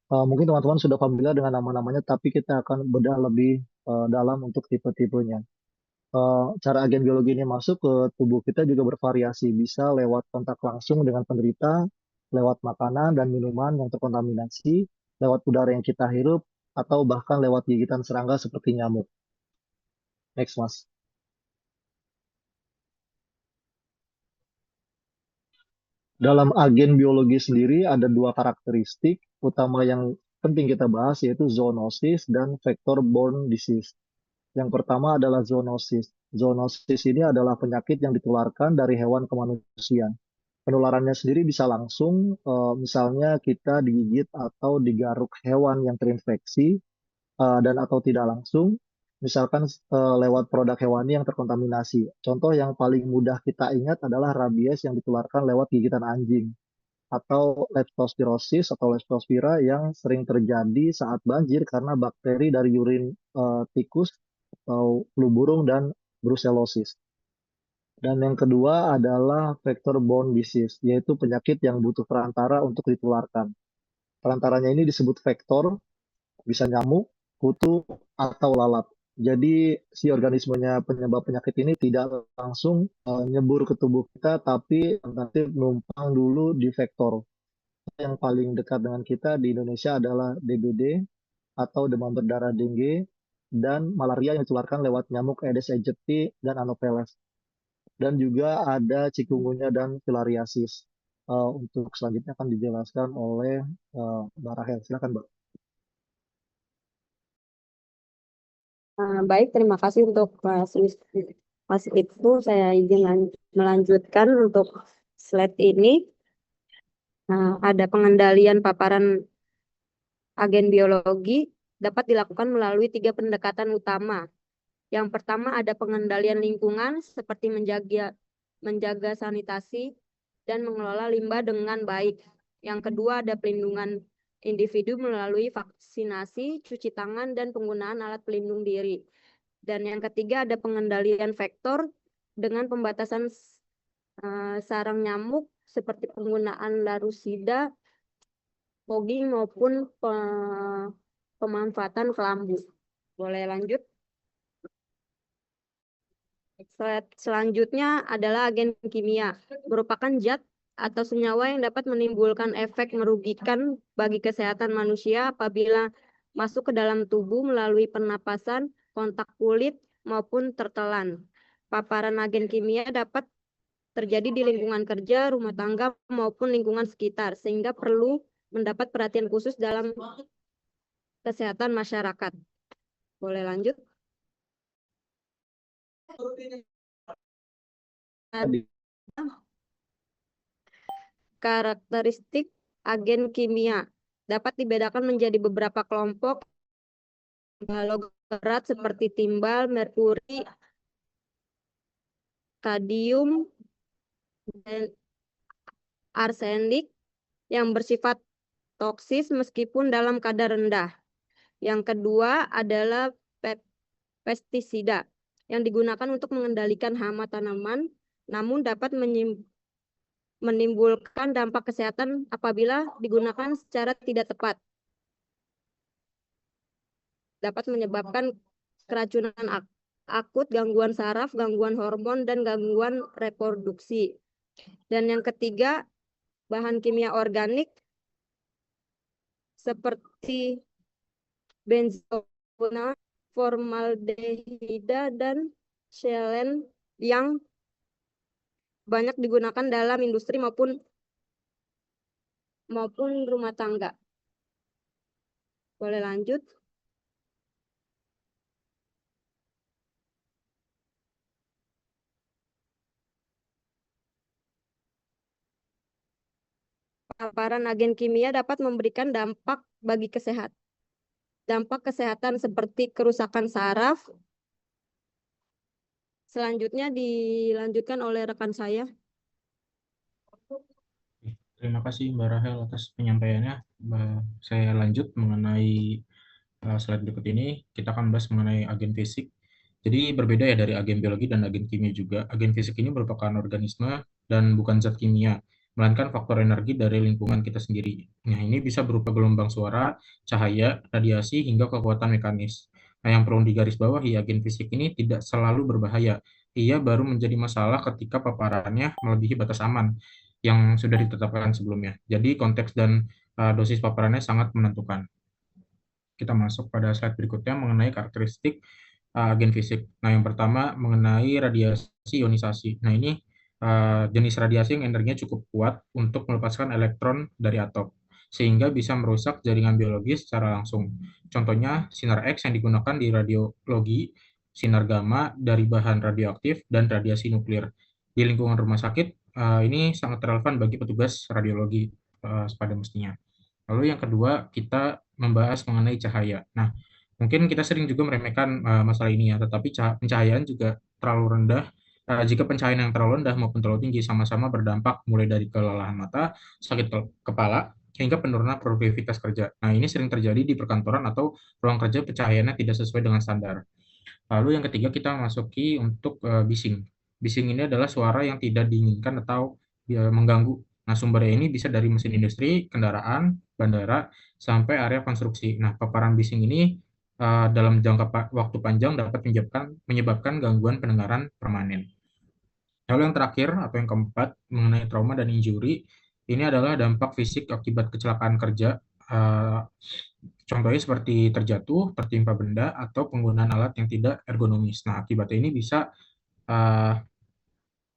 Mungkin teman-teman sudah familiar dengan nama-namanya, tapi kita akan bedah lebih dalam untuk tipe-tipenya. Cara agen biologi ini masuk ke tubuh kita juga bervariasi, bisa lewat kontak langsung dengan penderita, lewat makanan dan minuman yang terkontaminasi, lewat udara yang kita hirup, atau bahkan lewat gigitan serangga seperti nyamuk. Next, Mas. Dalam agen biologi sendiri ada 2 karakteristik utama yang penting kita bahas, yaitu zoonosis dan vector-borne disease. Yang pertama adalah zoonosis. Zoonosis ini adalah penyakit yang ditularkan dari hewan ke manusia. Penularannya sendiri bisa langsung, misalnya kita digigit atau digaruk hewan yang terinfeksi, dan atau tidak langsung, misalkan lewat produk hewani yang terkontaminasi. Contoh yang paling mudah kita ingat adalah rabies yang ditularkan lewat gigitan anjing, atau leptospirosis atau leptospira yang sering terjadi saat banjir karena bakteri dari urin tikus atau flu burung dan brucellosis. Dan yang kedua adalah vector-borne disease, yaitu penyakit yang butuh perantara untuk ditularkan. Perantaranya ini disebut vektor, bisa nyamuk, kutu, atau lalat. Jadi si organismenya penyebab penyakit ini tidak langsung nyebur ke tubuh kita, tapi nanti menumpang dulu di vektor. Yang paling dekat dengan kita di Indonesia adalah DBD atau demam berdarah dengue dan malaria yang ditularkan lewat nyamuk Aedes aegypti dan Anopheles. Dan juga ada chikungunya dan filariasis. Untuk selanjutnya akan dijelaskan oleh Mbak Rahel. Silakan, Mbak.
Baik, terima kasih untuk Mas Ibnu. Saya izin melanjutkan untuk slide ini. Ada pengendalian paparan agen biologi dapat dilakukan melalui 3 pendekatan utama. Yang pertama ada pengendalian lingkungan seperti menjaga sanitasi dan mengelola limbah dengan baik. Yang kedua ada pelindungan individu melalui vaksinasi, cuci tangan, dan penggunaan alat pelindung diri. Dan yang ketiga ada pengendalian vektor dengan pembatasan sarang nyamuk seperti penggunaan larusida, fogging maupun pemanfaatan kelambu. Boleh lanjut? Slide selanjutnya adalah agen kimia, merupakan zat atau senyawa yang dapat menimbulkan efek merugikan bagi kesehatan manusia apabila masuk ke dalam tubuh melalui pernapasan, kontak kulit, maupun tertelan. Paparan agen kimia dapat terjadi di lingkungan kerja, rumah tangga, maupun lingkungan sekitar, sehingga perlu mendapat perhatian khusus dalam kesehatan masyarakat. Boleh lanjut? Karakteristik agen kimia dapat dibedakan menjadi beberapa kelompok. Logam berat seperti timbal, merkuri, kadium, dan arsenik yang bersifat toksis meskipun dalam kadar rendah. Yang kedua adalah pestisida yang digunakan untuk mengendalikan hama tanaman, namun dapat menimbulkan dampak kesehatan apabila digunakan secara tidak tepat. Dapat menyebabkan keracunan akut, gangguan saraf, gangguan hormon, dan gangguan reproduksi. Dan yang ketiga, bahan kimia organik seperti benzona, formaldehida, dan xylen yang banyak digunakan dalam industri maupun rumah tangga. Boleh lanjut? Paparan agen kimia dapat memberikan dampak bagi kesehatan. Dampak kesehatan seperti kerusakan saraf. Selanjutnya dilanjutkan oleh rekan saya.
Terima kasih Mbak Rahel atas penyampaiannya. Saya lanjut mengenai slide berikut ini. Kita akan bahas mengenai agen fisik. Jadi berbeda ya dari agen biologi dan agen kimia juga. Agen fisik ini merupakan organisme dan bukan zat kimia, melainkan faktor energi dari lingkungan kita sendiri. Nah, ini bisa berupa gelombang suara, cahaya, radiasi, hingga kekuatan mekanis. Nah, yang perlu digarisbawahi, agen fisik ini tidak selalu berbahaya. Ia baru menjadi masalah ketika paparannya melebihi batas aman yang sudah ditetapkan sebelumnya. Jadi konteks dan dosis paparannya sangat menentukan. Kita masuk pada slide berikutnya mengenai karakteristik agen fisik. Nah, yang pertama mengenai radiasi ionisasi. Nah, ini jenis radiasi yang energinya cukup kuat untuk melepaskan elektron dari atom, sehingga bisa merusak jaringan biologis secara langsung. Contohnya, sinar X yang digunakan di radiologi, sinar gamma dari bahan radioaktif, dan radiasi nuklir. Di lingkungan rumah sakit, ini sangat relevan bagi petugas radiologi pada mestinya. Lalu yang kedua, kita membahas mengenai cahaya. Nah, mungkin kita sering juga meremehkan masalah ini ya, tetapi pencahayaan juga terlalu rendah. Jika pencahayaan yang terlalu rendah maupun terlalu tinggi sama-sama berdampak mulai dari kelelahan mata, sakit kepala, hingga penurunan produktivitas kerja. Nah, ini sering terjadi di perkantoran atau ruang kerja pencahayaannya tidak sesuai dengan standar. Lalu yang ketiga kita masuki untuk bising. Bising ini adalah suara yang tidak diinginkan atau mengganggu. Nah, sumbernya ini bisa dari mesin industri, kendaraan, bandara, sampai area konstruksi. Nah, paparan bising ini dalam jangka waktu panjang dapat menyebabkan gangguan pendengaran permanen. Lalu yang terakhir atau yang keempat mengenai trauma dan injury, ini adalah dampak fisik akibat kecelakaan kerja. Contohnya seperti terjatuh, tertimpa benda, atau penggunaan alat yang tidak ergonomis. Nah, akibatnya ini bisa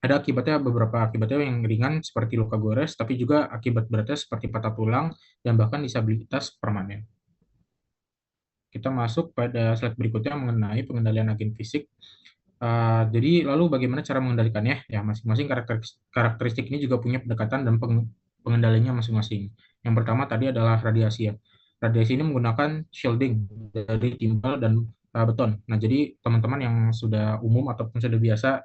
ada akibatnya beberapa akibatnya yang ringan seperti luka gores, tapi juga akibat beratnya seperti patah tulang dan bahkan disabilitas permanen. Kita masuk pada slide berikutnya mengenai pengendalian agen fisik. Jadi lalu bagaimana cara mengendalikannya? Ya, masing-masing karakteristik ini juga punya pendekatan dan pengendaliannya masing-masing. Yang pertama tadi adalah radiasi ya. Radiasi ini menggunakan shielding dari timbal dan beton. Nah, jadi teman-teman yang sudah umum ataupun sudah biasa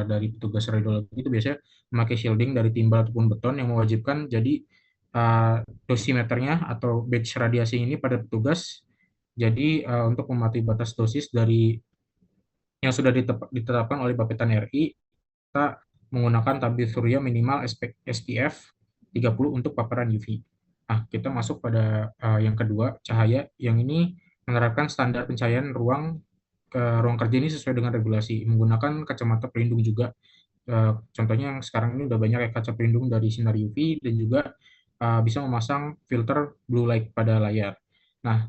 dari petugas radiologi itu biasanya memakai shielding dari timbal ataupun beton yang mewajibkan jadi dosimeternya atau batch radiasi ini pada petugas. Jadi untuk mematuhi batas dosis dari yang sudah ditetapkan oleh Bapeten RI, kita menggunakan tabir surya minimal SPF 30 untuk paparan UV. Nah, kita masuk pada yang kedua, cahaya. Yang ini menerapkan standar pencahayaan ruang kerja ini sesuai dengan regulasi, menggunakan kacamata pelindung juga. Contohnya yang sekarang ini udah banyak ya kaca pelindung dari sinar UV dan juga bisa memasang filter blue light pada layar. Nah,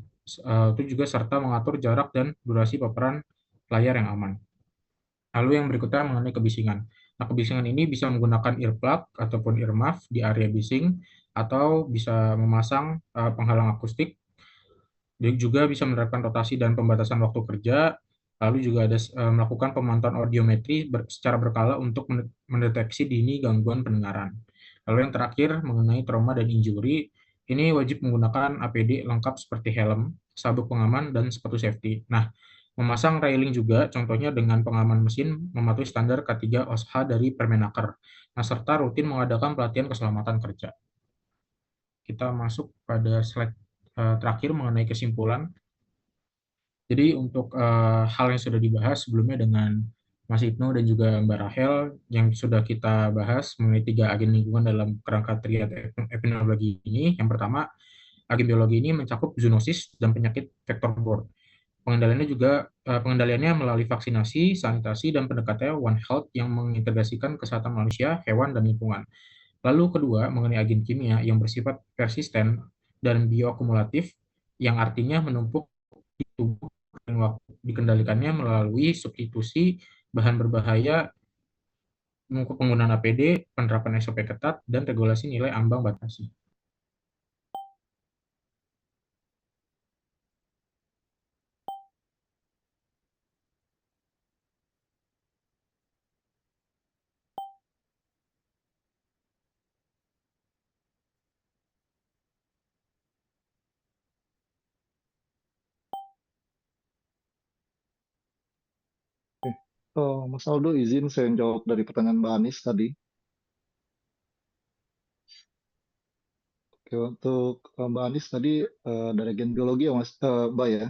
itu juga serta mengatur jarak dan durasi paparan layar yang aman. Lalu yang berikutnya mengenai kebisingan. Nah, kebisingan ini bisa menggunakan earplug ataupun earmuff di area bising atau bisa memasang penghalang akustik. Dia juga bisa menerapkan rotasi dan pembatasan waktu kerja. Lalu juga ada melakukan pemantauan audiometri secara berkala untuk mendeteksi dini gangguan pendengaran. Lalu yang terakhir mengenai trauma dan injury, ini wajib menggunakan APD lengkap seperti helm, sabuk pengaman, dan sepatu safety. Nah, memasang railing juga, contohnya dengan pengaman mesin mematuhi standar K3 OSHA dari Permenaker. Nah, serta rutin mengadakan pelatihan keselamatan kerja. Kita masuk pada slide terakhir mengenai kesimpulan. Jadi untuk hal yang sudah dibahas sebelumnya dengan Mas Ibnu dan juga Mbak Rahel yang sudah kita bahas mengenai 3 agen lingkungan dalam kerangka triad epidemiologi ini. Yang pertama, agen biologi ini mencakup zoonosis dan penyakit vektor borne. Pengendaliannya melalui vaksinasi, sanitasi, dan pendekatan One Health yang mengintegrasikan kesehatan manusia, hewan, dan lingkungan. Lalu kedua, mengenai agen kimia yang bersifat persisten dan bioakumulatif, yang artinya menumpuk di tubuh dan dikendalikannya melalui substitusi bahan berbahaya, penggunaan APD, penerapan SOP ketat, dan regulasi nilai ambang batasi.
Mas Aldo, izin saya jawab dari pertanyaan Mbak Anis tadi. Oke, untuk Mbak Anis tadi dari agen biologi ya Mas, Mbak ya,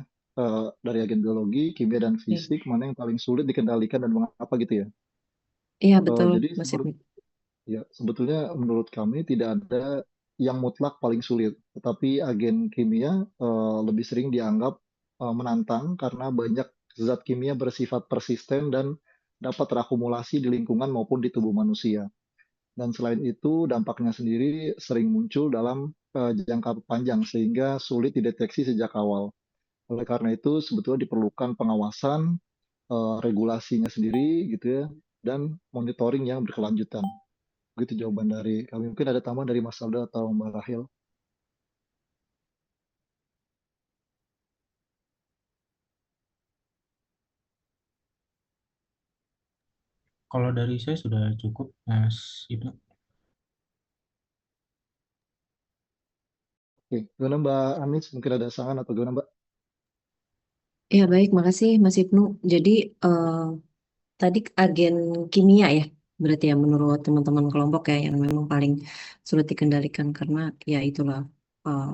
dari agen biologi, kimia dan
Iya,
fisik mana yang paling sulit dikendalikan dan mengapa gitu ya?
iya betul,
Jadi
Mas Ibnu.
ya sebetulnya menurut kami tidak ada yang mutlak paling sulit, tetapi agen kimia lebih sering dianggap menantang karena banyak zat kimia bersifat persisten dan dapat terakumulasi di lingkungan maupun di tubuh manusia. Dan selain itu, dampaknya sendiri sering muncul dalam jangka panjang sehingga sulit dideteksi sejak awal. Oleh karena itu, sebetulnya diperlukan pengawasan, regulasinya sendiri gitu ya, dan monitoring yang berkelanjutan. Begitu jawaban dari kami. Mungkin ada tambahan dari Mas Alda atau Mbak Rahel.
Kalau dari saya sudah cukup, Mas Ibnu.
Oke, gimana Mbak Anis? Mungkin ada saran atau gimana Mbak?
Ya baik, makasih Mas Ibnu. Jadi tadi agen kimia ya, berarti ya menurut teman-teman kelompok ya yang memang paling sulit dikendalikan karena ya itulah eh,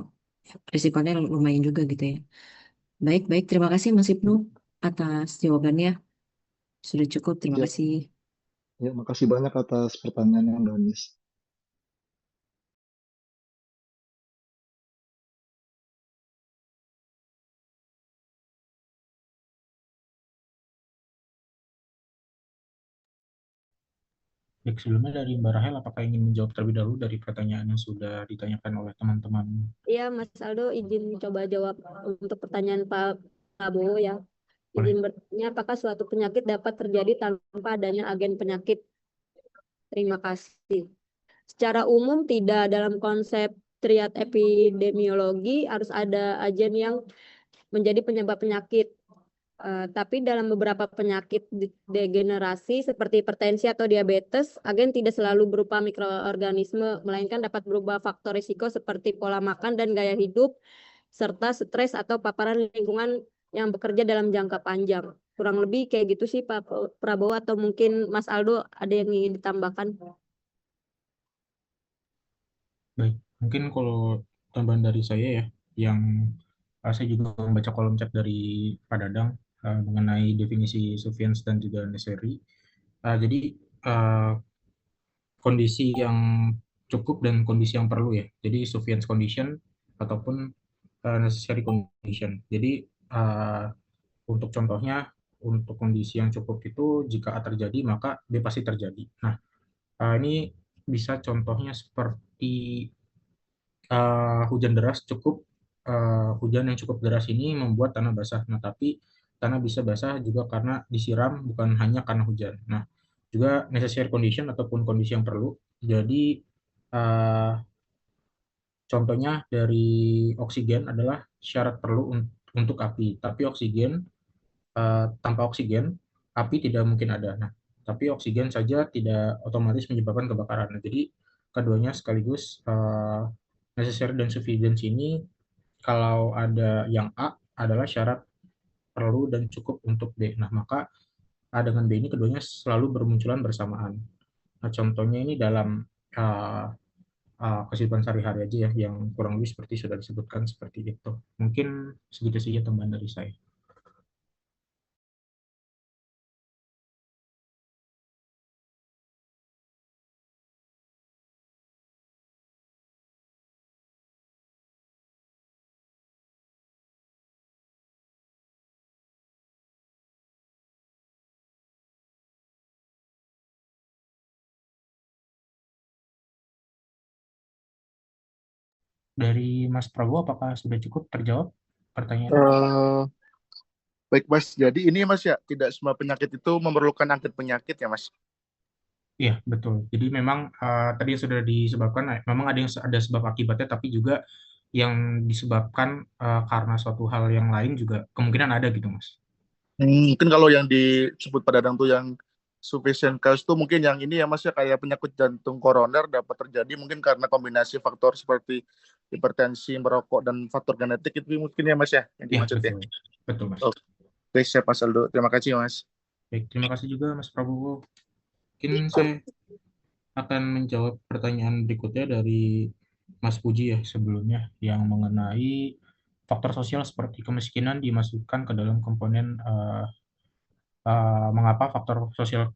risikonya lumayan juga gitu ya. Baik, baik. Terima kasih Mas Ibnu atas jawabannya. Sudah cukup. Terima
Ya,
kasih.
ya, makasih banyak atas pertanyaannya Mbak Anis.
Baik, sebelumnya dari Mbak Rahel, apakah ingin menjawab terlebih dahulu dari pertanyaan yang sudah ditanyakan oleh teman-teman?
Iya, Mas Aldo izin coba jawab untuk pertanyaan Pak Prabowo ya.
Boleh.
Izin bertanya, apakah suatu penyakit dapat terjadi tanpa adanya agen penyakit? Terima kasih. Secara umum tidak, dalam konsep triad epidemiologi harus ada agen yang menjadi penyebab penyakit. Tapi dalam beberapa penyakit degenerasi seperti hipertensi atau diabetes, agen tidak selalu berupa mikroorganisme, melainkan dapat berubah faktor risiko seperti pola makan dan gaya hidup, serta stres atau paparan lingkungan yang bekerja dalam jangka panjang. Kurang lebih kayak gitu sih Pak Prabowo, atau mungkin Mas Aldo ada yang ingin ditambahkan?
Baik, mungkin kalau tambahan dari saya ya, yang saya juga membaca kolom chat dari Pak Dadang, mengenai definisi sufficiency dan juga necessary. Jadi uh, kondisi yang cukup dan kondisi yang perlu ya. Jadi sufficient condition ataupun necessary condition. Jadi untuk contohnya, untuk kondisi yang cukup itu jika A terjadi maka B pasti terjadi. Nah, ini bisa contohnya seperti hujan deras cukup, hujan yang cukup deras ini membuat tanah basah. Nah, tapi tanah bisa basah juga karena disiram, bukan hanya karena hujan. Nah, juga necessary condition ataupun kondisi yang perlu. Jadi, uh, contohnya dari oksigen adalah syarat perlu untuk api. Tapi oksigen, tanpa oksigen, api tidak mungkin ada. Nah, tapi oksigen saja tidak otomatis menyebabkan kebakaran. Nah, jadi keduanya sekaligus necessary dan sufficient ini kalau ada yang A adalah syarat perlu dan cukup untuk B. Nah, maka A dengan B ini keduanya selalu bermunculan bersamaan. Nah, contohnya ini dalam uh, kehidupan sehari-hari aja ya, yang kurang lebih seperti sudah disebutkan seperti itu. Mungkin segitu saja tambahan dari saya. Dari Mas Prabowo, apakah sudah cukup terjawab pertanyaannya?
Eh, baik Mas, jadi ini Mas ya, tidak semua penyakit itu memerlukan angket penyakit ya Mas.
Iya, betul. Jadi memang tadi yang sudah disebabkan, memang ada yang ada sebab akibatnya, tapi juga yang disebabkan karena suatu hal yang lain juga kemungkinan ada gitu, Mas.
Mungkin kalau yang disebut pada Dadang tuh yang sufficient cause itu mungkin yang ini ya Mas ya, kayak penyakit jantung koroner dapat terjadi mungkin karena kombinasi faktor seperti hipertensi, merokok, dan faktor genetik itu mungkin ya Mas ya yang
Iya,
dimaksud ya.
betul. Betul, Mas.
Oke, siap Mas Aldo. Terima kasih Mas.
Baik, terima kasih juga Mas Prabowo. Mungkin saya akan menjawab pertanyaan berikutnya dari Mas Puji ya sebelumnya, yang mengenai faktor sosial seperti kemiskinan dimasukkan ke dalam komponen mengapa faktor sosial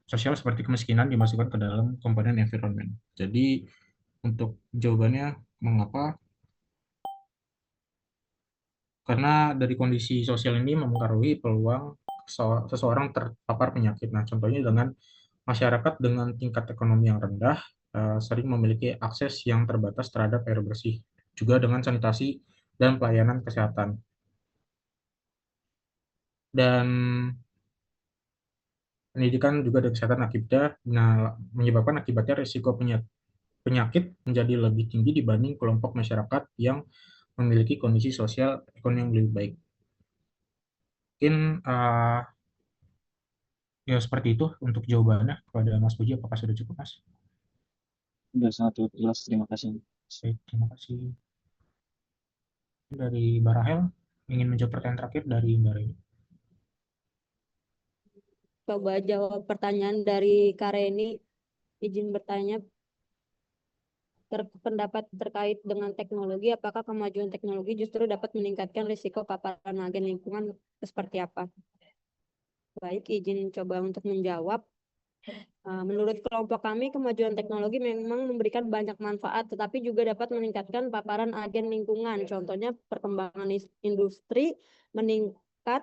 sosial seperti kemiskinan dimasukkan ke dalam komponen environment. Jadi untuk jawabannya mengapa? Karena dari kondisi sosial ini mempengaruhi peluang seseorang terpapar penyakit. Nah, contohnya dengan masyarakat dengan tingkat ekonomi yang rendah sering memiliki akses yang terbatas terhadap air bersih, juga dengan sanitasi dan pelayanan kesehatan. Dan pendidikan juga dan kesehatan menyebabkan akibatnya risiko penyakit menjadi lebih tinggi dibanding kelompok masyarakat yang memiliki kondisi sosial ekonomi yang lebih baik. Mungkin ya seperti itu untuk jawabannya kepada Mas Puji. Apakah sudah cukup, Mas?
Sudah sangat jelas, terima kasih.
Baik, terima kasih. Dari Mbak Rahel, ingin menjawab pertanyaan terakhir dari Mbak Reni.
Coba jawab pertanyaan dari Kareni. Izin bertanya, pendapat terkait dengan teknologi, apakah kemajuan teknologi justru dapat meningkatkan risiko paparan agen lingkungan seperti apa? Baik, izin coba untuk menjawab. Menurut kelompok kami, kemajuan teknologi memang memberikan banyak manfaat, tetapi juga dapat meningkatkan paparan agen lingkungan. Contohnya, perkembangan industri meningkat.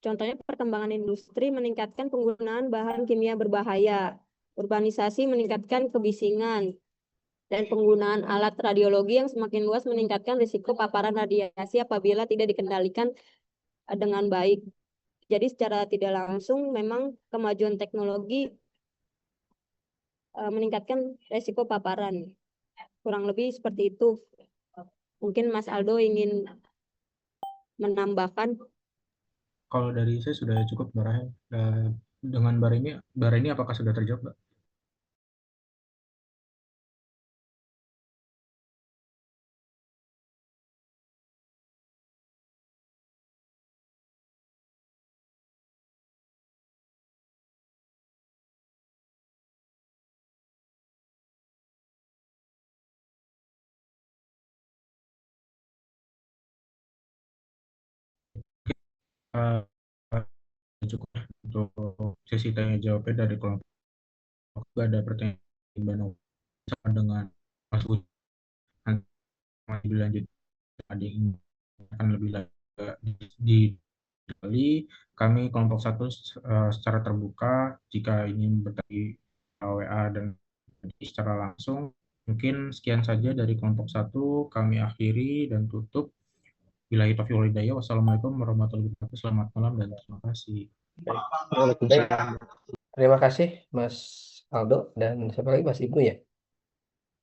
Contohnya, perkembangan industri meningkatkan penggunaan bahan kimia berbahaya. Urbanisasi meningkatkan kebisingan. Dan penggunaan alat radiologi yang semakin luas meningkatkan risiko paparan radiasi apabila tidak dikendalikan dengan baik. Jadi secara tidak langsung memang kemajuan teknologi meningkatkan risiko paparan. Kurang lebih seperti itu. Mungkin Mas Aldo ingin menambahkan.
Kalau dari saya sudah cukup, Mbak Rahel. Dengan Mbak Reni apakah sudah terjawab, Mbak? eh, cukup ya untuk sesi tanya jawabnya dari kelompok. Juga ada pertanyaan sama dengan Mas Uji. Nanti lebih lanjut ada yang akan lebih lanjut di kali kami kelompok satu secara terbuka jika ingin bertanya WA dan secara langsung. Mungkin sekian saja dari kelompok satu, kami akhiri dan tutup. Billahi taufiq wal hidayah. Wassalamualaikum warahmatullahi wabarakatuh. Selamat malam dan terima kasih.
Baik,
Waalaikumsalam.
terima kasih Mas Aldo dan siapa lagi Mas Ibnu ya,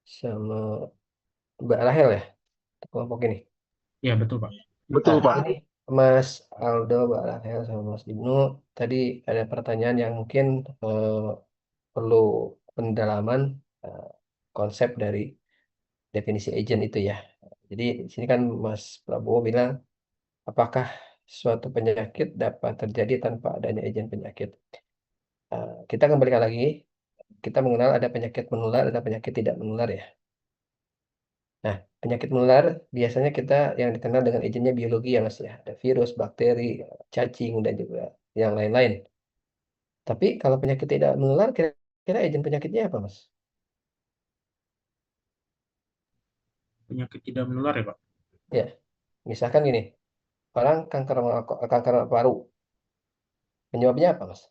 sama Mbak Rahel ya kelompok ini.
Ya, betul, Pak.
Betul,
Nah,
Pak.
ini Mas Aldo, Mbak Rahel, sama Mas Ibnu. Tadi ada pertanyaan yang mungkin perlu pendalaman eh, konsep dari definisi agent itu ya. Jadi di sini kan Mas Prabowo bilang, apakah suatu penyakit dapat terjadi tanpa adanya agen penyakit? Kita kembalikan lagi, kita mengenal ada penyakit menular, ada penyakit tidak menular ya. Nah, penyakit menular biasanya kita yang dikenal dengan agennya biologi ya Mas ya. Ada virus, bakteri, cacing, dan juga yang lain-lain. Tapi kalau penyakit tidak menular, kira-kira agen penyakitnya apa Mas?
Penyakit tidak menular ya, Pak?
Ya, misalkan gini, orang kanker paru, penyebabnya apa Mas?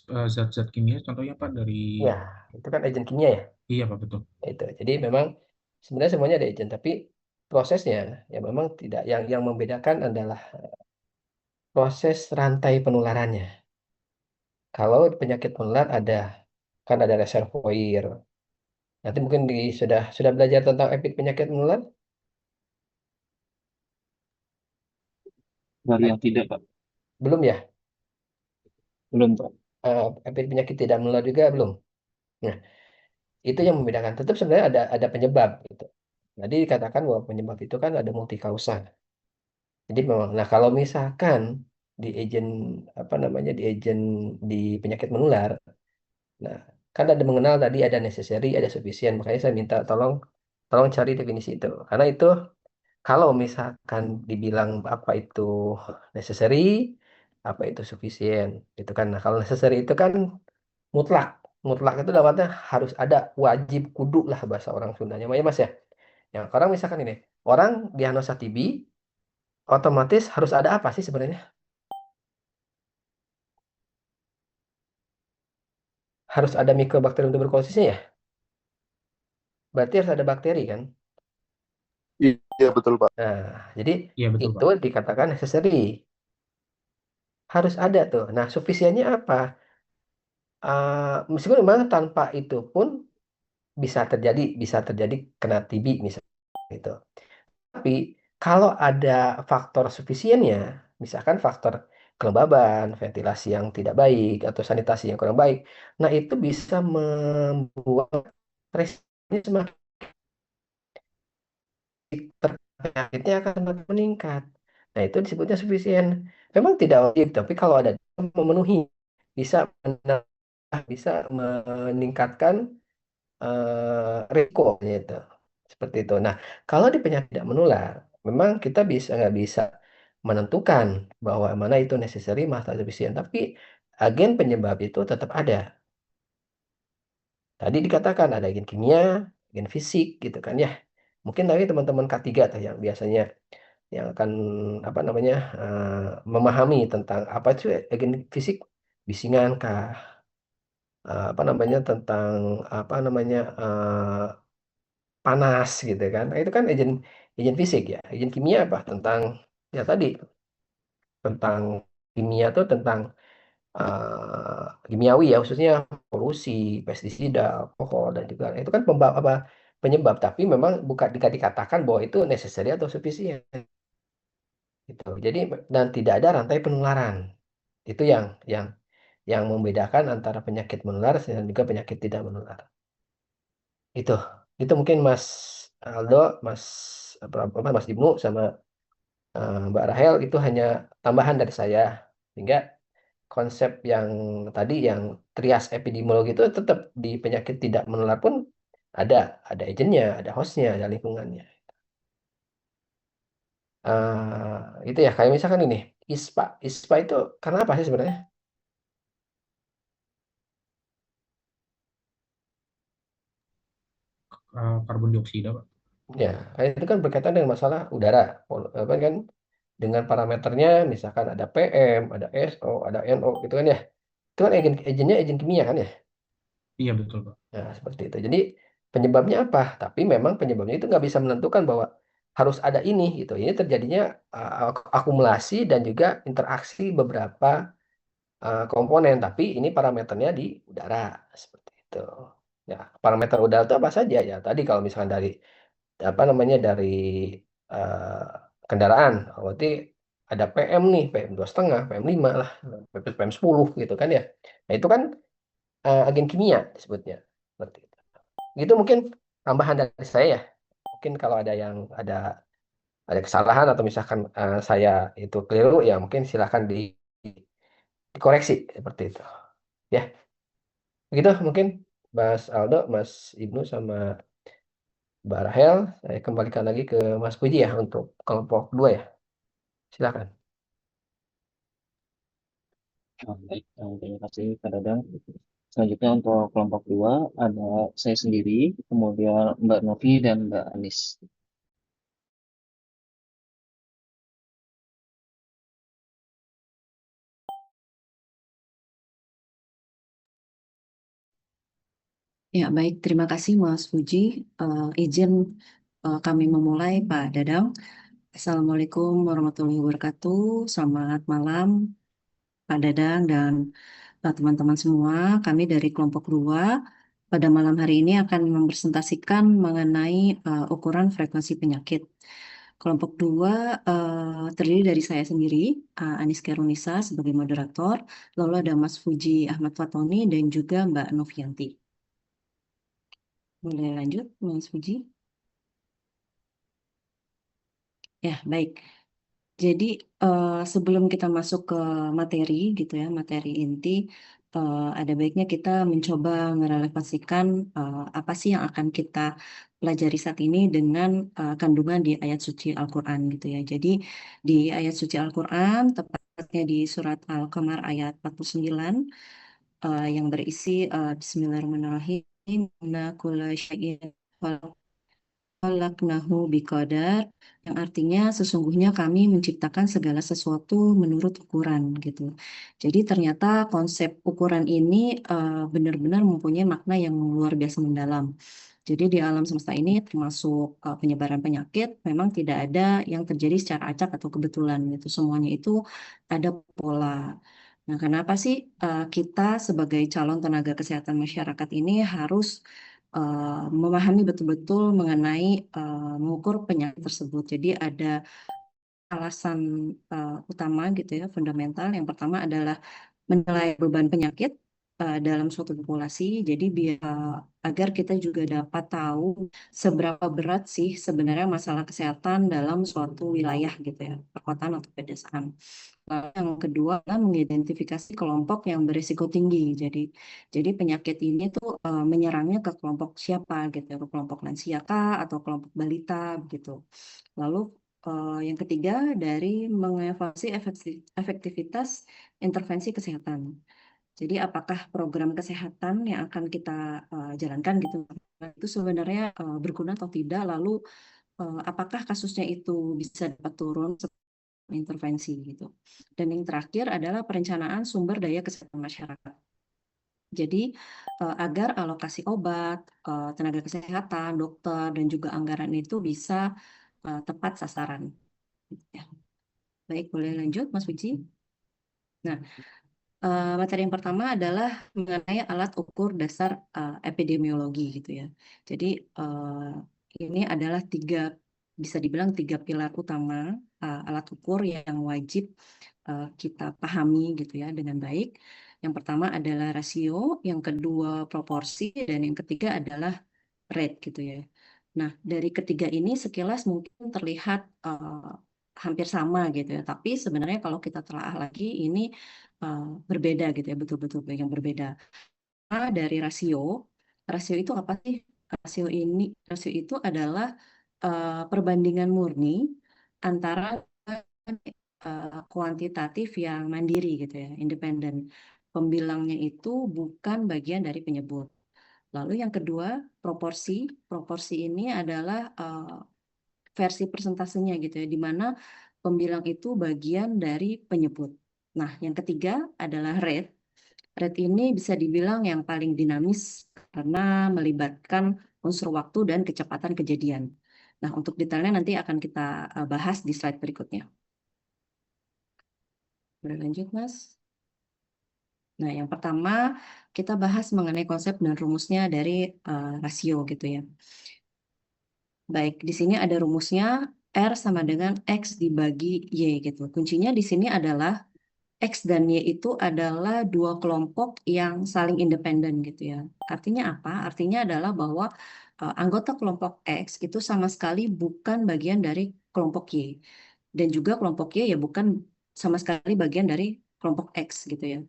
Zat-zat kimia contohnya, Pak, dari...
Ya, itu kan agen kimia ya.
Iya, Pak, betul.
Itu. Jadi memang sebenarnya semuanya ada agen, tapi prosesnya ya memang tidak. Yang membedakan adalah proses rantai penularannya. Kalau penyakit menular ada kan ada reservoir. Nanti mungkin sudah belajar tentang penyakit menular?
Baru yang tidak, Pak.
Belum ya?
Belum, Pak.
Penyakit tidak menular juga belum. Nah, itu yang membedakan. Tetap sebenarnya ada penyebab gitu. Jadi dikatakan bahwa penyebab itu kan ada multikausa. Jadi memang, nah kalau misalkan di agen apa namanya di penyakit menular, nah kan ada mengenal tadi ada necessary, ada sufficient. Makanya saya minta tolong cari definisi itu. Karena itu kalau misalkan dibilang apa itu necessary, apa itu sufficient, itu kan. Nah kalau necessary itu kan mutlak, mutlak itu dapatnya harus ada, wajib kudu lah bahasa orang Sundanya, ya Mas ya. Yang orang misalkan ini orang diagnosa TB, otomatis harus ada apa sih sebenarnya? Harus ada Mycobacterium tuberculosisnya ya. Berarti harus ada bakteri kan.
Iya betul Pak.
Nah, jadi
Iya, betul,
itu
Pak.
dikatakan necessary. Harus ada tuh. Nah, sufisiennya apa? Meskipun memang tanpa itu pun bisa terjadi kena TB misalnya gitu. Tapi kalau ada faktor sufisiennya, misalkan faktor kelembaban, ventilasi yang tidak baik atau sanitasi yang kurang baik, nah itu bisa membuat resikonya semakin penyakitnya akan semakin meningkat. Nah, itu disebutnya sufisien. Memang tidak wajib, tapi kalau ada memenuhi bisa bisa meningkatkan risiko gitu. Seperti itu. Nah, kalau di penyakit tidak menular, memang kita nggak bisa menentukan bahwa mana itu necessary, mana sufficient, tapi agen penyebab itu tetap ada. Tadi dikatakan ada agen kimia, agen fisik gitu kan ya. Mungkin tadi teman-teman K3 tuh yang biasanya yang akan apa namanya memahami tentang apa itu agen fisik, bisingan kah, apa namanya tentang apa namanya panas gitu kan. Nah, itu kan agen agen fisik ya. Agen kimia apa? Tentang ya tadi tentang kimia tuh tentang kimiawi ya khususnya polusi, pestisida, alkohol dan juga itu kan apa penyebab tapi memang bukan dikatakan bahwa itu necessary atau sufficient gitu. Jadi dan tidak ada rantai penularan. Itu yang membedakan antara penyakit menular dan juga penyakit tidak menular. Itu. Itu mungkin Mas Aldo, Mas Ibnu sama Mbak Rahel itu hanya tambahan dari saya. Sehingga konsep yang tadi yang trias epidemiologi itu tetap di penyakit tidak menular pun ada, ada agennya, ada hostnya, ada lingkungannya. Itu ya kayak misalkan ini ISPA itu karena apa sih sebenarnya?
Karbon dioksida, Pak.
Ya, kayak itu kan berkaitan dengan masalah udara, apa kan dengan parameternya misalkan ada PM, ada SO, ada NO gitu kan ya. Itu kan agennya agen kimia kan ya.
Iya, betul, Pak.
Nah, seperti itu. Jadi penyebabnya apa? Tapi memang penyebabnya itu nggak bisa menentukan bahwa harus ada ini gitu. Ini terjadinya akumulasi dan juga interaksi beberapa komponen. Tapi ini parameternya di udara seperti itu. Ya, parameter udara itu apa saja ya? Tadi kalau misalkan dari apa namanya dari eh, kendaraan, berarti ada PM nih, PM2,5, PM5 lah, PM10 gitu kan ya. Nah itu kan agen kimia disebutnya. Seperti itu. Gitu mungkin tambahan dari saya ya. Mungkin kalau ada yang ada kesalahan atau misalkan saya itu keliru ya mungkin silahkan dikoreksi seperti itu. Ya, begitu mungkin Mas Aldo, Mas Ibnu sama Mbak Rahel, saya kembalikan lagi ke Mas Puji ya untuk kelompok 2 ya. Silakan.
Baik, terima kasih Kak Dadang. Selanjutnya untuk kelompok 2 ada saya sendiri, kemudian Mbak Novi dan Mbak Anis.
Ya, baik. Terima kasih Mas Puji. Izin kami memulai Pak Dadang. Assalamualaikum warahmatullahi wabarakatuh. Selamat malam Pak Dadang dan teman-teman semua. Kami dari kelompok 2 pada malam hari ini akan mempresentasikan mengenai ukuran frekuensi penyakit. Kelompok 2 terdiri dari saya sendiri, Anis Kerunisa sebagai moderator, lalu ada Mas Puji Ahmad Fatoni dan juga Mbak Novianti. Boleh lanjut, Mas Puji? Ya, baik. Jadi sebelum kita masuk ke materi gitu ya, materi inti, ada baiknya kita mencoba merelevasikan apa sih yang akan kita pelajari saat ini dengan kandungan di ayat suci Al-Quran gitu ya. Jadi di ayat suci Al-Quran, tepatnya di surat Al-Qamar ayat 49, yang berisi Bismillahirrahmanirrahim, Inna kulla syai'in khalaqnahu biqadar, yang artinya sesungguhnya kami menciptakan segala sesuatu menurut ukuran gitu. Jadi ternyata konsep ukuran ini benar-benar mempunyai makna yang luar biasa mendalam. Jadi di alam semesta ini termasuk penyebaran penyakit memang tidak ada yang terjadi secara acak atau kebetulan gitu. Semuanya itu ada pola. Nah, kenapa sih kita sebagai calon tenaga kesehatan masyarakat ini harus memahami betul-betul mengenai mengukur penyakit tersebut. Jadi ada alasan utama gitu ya, fundamental. Yang pertama adalah menilai beban penyakit dalam suatu populasi. Jadi agar kita juga dapat tahu seberapa berat sih sebenarnya masalah kesehatan dalam suatu wilayah gitu ya, perkotaan atau pedesaan. Lalu yang kedua adalah mengidentifikasi kelompok yang berisiko tinggi. Jadi penyakit ini tuh menyerangnya ke kelompok siapa gitu, ke kelompok lansia kah atau kelompok balita begitu. Lalu yang ketiga dari mengevaluasi efektivitas intervensi kesehatan. Jadi apakah program kesehatan yang akan kita jalankan gitu itu sebenarnya berguna atau tidak? Lalu apakah kasusnya itu bisa dapat turun intervensi gitu. Dan yang terakhir adalah perencanaan sumber daya kesehatan masyarakat. Jadi agar alokasi obat, tenaga kesehatan, dokter, dan juga anggaran itu bisa tepat sasaran. Ya. Baik, boleh lanjut Mas Puji. Nah, materi yang pertama adalah mengenai alat ukur dasar epidemiologi gitu ya. Jadi ini adalah bisa dibilang tiga pilar utama alat ukur yang wajib kita pahami gitu ya dengan baik. Yang pertama adalah rasio, yang kedua proporsi, dan yang ketiga adalah rate gitu ya. Nah, dari ketiga ini sekilas mungkin terlihat hampir sama gitu ya, tapi sebenarnya kalau kita telaah lagi ini berbeda gitu ya, betul-betul yang berbeda. Dari rasio itu apa sih? Rasio itu adalah perbandingan murni antara kuantitatif yang mandiri gitu ya, independen. Pembilangnya itu bukan bagian dari penyebut. Lalu yang kedua, proporsi. Proporsi ini adalah versi persentasenya gitu ya, di mana pembilang itu bagian dari penyebut. Nah, yang ketiga adalah rate. Rate ini bisa dibilang yang paling dinamis karena melibatkan unsur waktu dan kecepatan kejadian. Nah, untuk detailnya nanti akan kita bahas di slide berikutnya. Boleh lanjut, Mas? Nah, yang pertama kita bahas mengenai konsep dan rumusnya dari rasio gitu ya. Baik, di sini ada rumusnya R sama dengan X dibagi Y gitu. Kuncinya di sini adalah X dan Y itu adalah dua kelompok yang saling independen gitu ya. Artinya apa? Artinya adalah bahwa anggota kelompok X itu sama sekali bukan bagian dari kelompok Y. Dan juga kelompok Y ya bukan sama sekali bagian dari kelompok X gitu ya.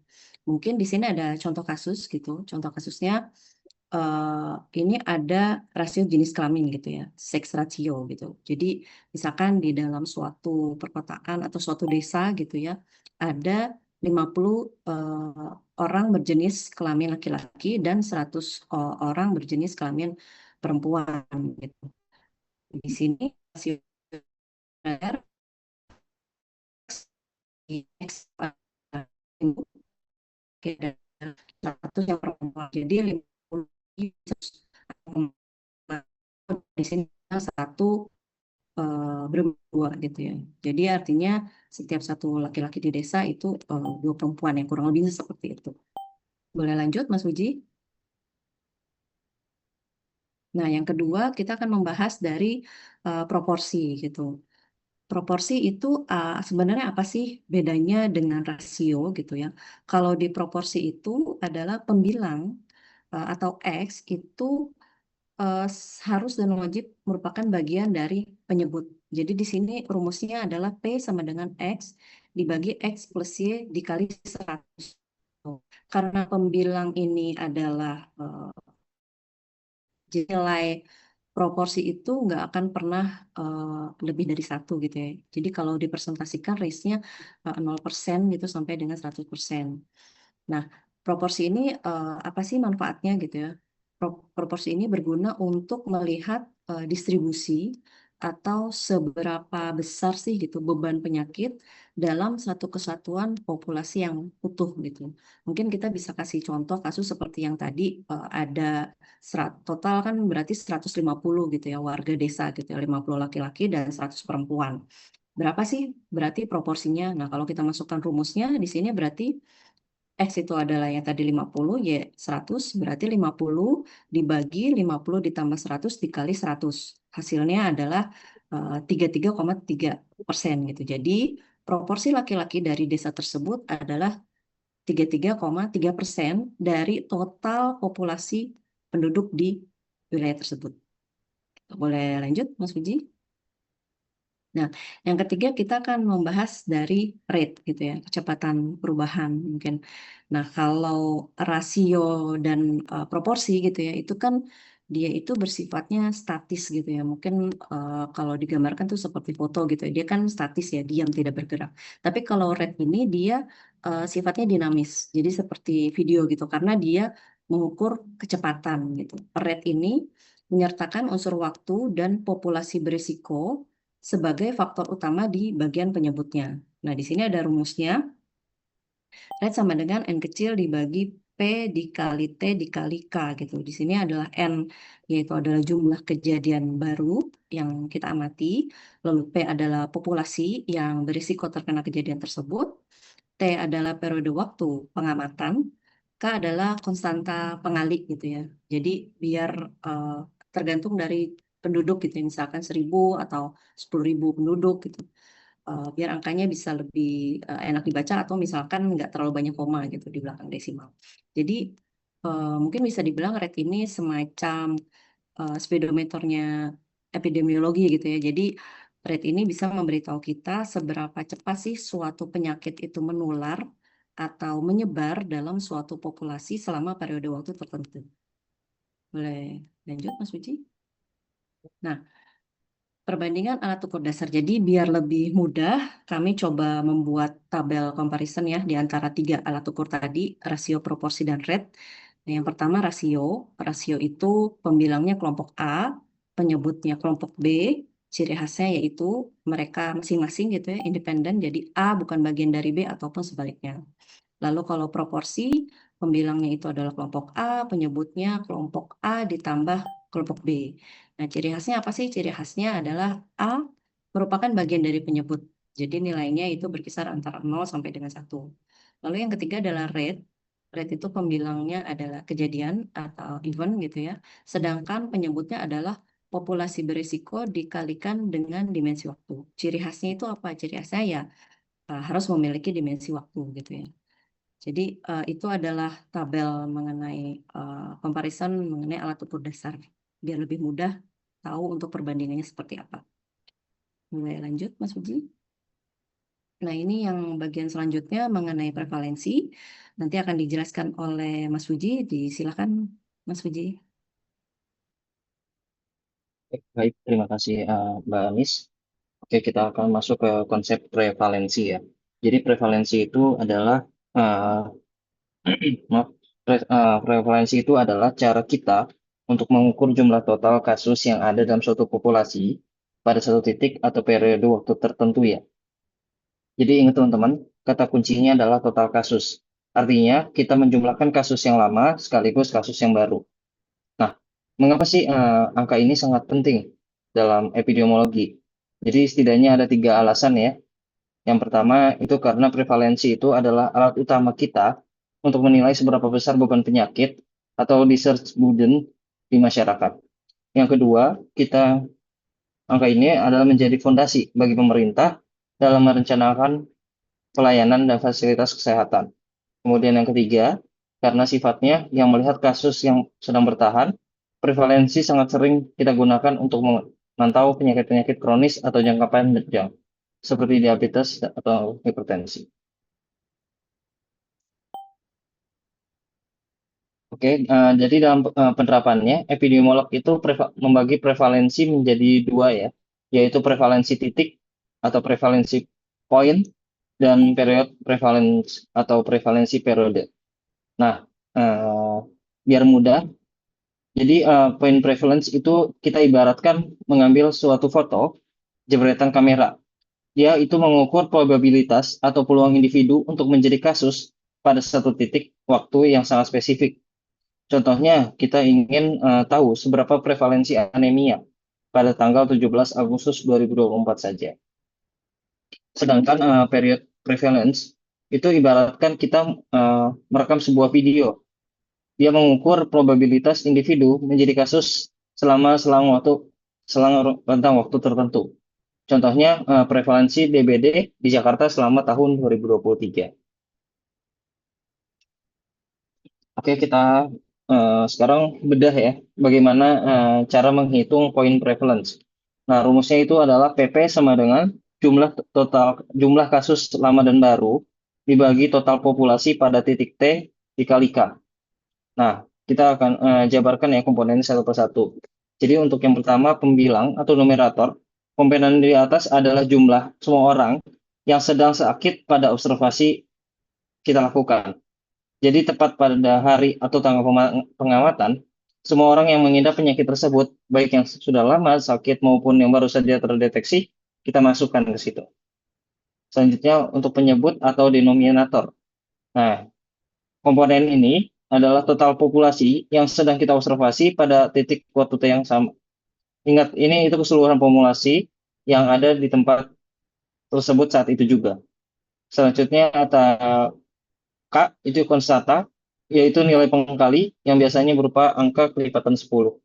Mungkin di sini ada contoh kasus gitu. Contoh kasusnya ini ada rasio jenis kelamin gitu ya, sex ratio gitu. Jadi misalkan di dalam suatu perkotaan atau suatu desa gitu ya, ada 50 orang berjenis kelamin laki-laki dan 100 orang berjenis kelamin perempuan gitu. Di sini rasio R X Oke, dan 100 yang perempuan. Jadi 50 di sini satu berdua gitu ya. Jadi artinya setiap satu laki-laki di desa itu dua perempuan yang kurang lebih seperti itu. Boleh lanjut, Mas Uji? Nah, yang kedua kita akan membahas dari proporsi gitu. Proporsi itu sebenarnya apa sih bedanya dengan rasio gitu ya? Kalau di proporsi itu adalah pembilang atau X itu harus dan wajib merupakan bagian dari penyebut. Jadi di sini rumusnya adalah P sama dengan X dibagi X plus Y dikali 100. Karena pembilang ini adalah nilai proporsi itu nggak akan pernah lebih dari 1 gitu ya. Jadi kalau dipresentasikan range-nya 0% gitu sampai dengan 100%. Nah, proporsi ini apa sih manfaatnya gitu ya? Proporsi ini berguna untuk melihat distribusi atau seberapa besar sih gitu beban penyakit dalam satu kesatuan populasi yang utuh gitu. Mungkin kita bisa kasih contoh kasus seperti yang tadi ada total kan berarti 150 gitu ya warga desa gitu ya, 50 laki-laki dan 100 perempuan. Berapa sih berarti proporsinya? Nah, kalau kita masukkan rumusnya di sini berarti X itu adalah yang tadi 50, Y 100, berarti 50 dibagi 50 ditambah 100 dikali 100. Hasilnya adalah 33,3% gitu. Jadi proporsi laki-laki dari desa tersebut adalah 33,3% dari total populasi penduduk di wilayah tersebut. Boleh lanjut, Mas Puji? Nah, yang ketiga kita akan membahas dari rate gitu ya, kecepatan perubahan mungkin. Nah, kalau rasio dan proporsi gitu ya, itu kan dia itu bersifatnya statis gitu ya. Mungkin kalau digambarkan tuh seperti foto gitu ya, dia kan statis ya, diam tidak bergerak. Tapi kalau rate ini dia sifatnya dinamis, jadi seperti video gitu, karena dia mengukur kecepatan gitu. Rate ini menyertakan unsur waktu dan populasi berisiko sebagai faktor utama di bagian penyebutnya. Nah, di sini ada rumusnya. Rate sama dengan N kecil dibagi P dikali T dikali K gitu. Di sini adalah N, yaitu adalah jumlah kejadian baru yang kita amati. Lalu P adalah populasi yang berisiko terkena kejadian tersebut. T adalah periode waktu pengamatan. K adalah konstanta pengali gitu ya. Jadi biar tergantung dari penduduk gitu ya. Misalkan 1.000 atau 10.000 penduduk gitu. Biar angkanya bisa lebih enak dibaca atau misalkan nggak terlalu banyak koma gitu di belakang desimal. Jadi mungkin bisa dibilang rate ini semacam speedometernya epidemiologi gitu ya. Jadi rate ini bisa memberitahu kita seberapa cepat sih suatu penyakit itu menular atau menyebar dalam suatu populasi selama periode waktu tertentu. Boleh lanjut, Mas Uji? Nah, perbandingan alat ukur dasar. Jadi biar lebih mudah, kami coba membuat tabel comparison ya di antara 3 alat ukur tadi, rasio, proporsi, dan rate. Nah, yang pertama rasio. Rasio itu pembilangnya kelompok A, penyebutnya kelompok B, ciri khasnya yaitu mereka masing-masing gitu ya, independen. Jadi A bukan bagian dari B ataupun sebaliknya. Lalu kalau proporsi, pembilangnya itu adalah kelompok A, penyebutnya kelompok A ditambah kelompok B. Nah, ciri khasnya apa sih? Ciri khasnya adalah A merupakan bagian dari penyebut. Jadi nilainya itu berkisar antara 0 sampai dengan 1. Lalu yang ketiga adalah rate. Rate itu pembilangnya adalah kejadian atau event gitu ya. Sedangkan penyebutnya adalah populasi berisiko dikalikan dengan dimensi waktu. Ciri khasnya itu apa? Ciri khasnya ya harus memiliki dimensi waktu gitu ya. Jadi itu adalah tabel mengenai comparison mengenai alat ukur dasar biar lebih mudah tahu untuk perbandingannya seperti apa. Mulai lanjut, Mas Puji. Nah, ini yang bagian selanjutnya mengenai prevalensi. Nanti akan dijelaskan oleh Mas Puji. Disilakan, Mas Puji.
Baik, terima kasih Mbak Anis. Oke, kita akan masuk ke konsep prevalensi ya. Jadi prevalensi itu adalah maaf, prevalensi itu adalah cara kita untuk mengukur jumlah total kasus yang ada dalam suatu populasi pada satu titik atau periode waktu tertentu ya. Jadi ingat teman-teman, kata kuncinya adalah total kasus. Artinya kita menjumlahkan kasus yang lama sekaligus kasus yang baru. Nah, mengapa sih angka ini sangat penting dalam epidemiologi? Jadi setidaknya ada 3 alasan ya. Yang pertama itu karena prevalensi itu adalah alat utama kita untuk menilai seberapa besar beban penyakit atau disease burden di masyarakat. Yang kedua, angka ini adalah menjadi fondasi bagi pemerintah dalam merencanakan pelayanan dan fasilitas kesehatan. Kemudian yang ketiga, karena sifatnya yang melihat kasus yang sedang bertahan, prevalensi sangat sering kita gunakan untuk memantau penyakit-penyakit kronis atau jangka panjang, seperti diabetes atau hipertensi. Oke, jadi dalam penerapannya, epidemiolog itu membagi prevalensi menjadi 2 ya, yaitu prevalensi titik atau prevalensi point, dan period prevalence atau prevalensi periode. Nah, biar mudah, jadi point prevalence itu kita ibaratkan mengambil suatu foto jepretan kamera. Dia itu mengukur probabilitas atau peluang individu untuk menjadi kasus pada satu titik waktu yang sangat spesifik. Contohnya, kita ingin tahu seberapa prevalensi anemia pada tanggal 17 Agustus 2024 saja. Sedangkan period prevalence itu ibaratkan kita merekam sebuah video. Dia mengukur probabilitas individu menjadi kasus selama rentang waktu tertentu. Contohnya prevalensi DBD di Jakarta selama tahun 2023. Oke, kita sekarang bedah ya bagaimana cara menghitung point prevalence. Nah, rumusnya itu adalah PP sama dengan jumlah kasus lama dan baru dibagi total populasi pada titik T dikali K. Nah, kita akan jabarkan ya komponennya satu persatu. Jadi untuk yang pertama pembilang atau numerator, komponen di atas adalah jumlah semua orang yang sedang sakit pada observasi kita lakukan. Jadi tepat pada hari atau tanggal pengamatan, semua orang yang mengidap penyakit tersebut, baik yang sudah lama sakit maupun yang baru saja terdeteksi, kita masukkan ke situ. Selanjutnya untuk penyebut atau denominator. Nah, komponen ini adalah total populasi yang sedang kita observasi pada titik waktu T yang sama. Ingat, ini itu keseluruhan populasi yang ada di tempat tersebut saat itu juga. Selanjutnya ada K, itu konstanta, yaitu nilai pengkali yang biasanya berupa angka kelipatan 10.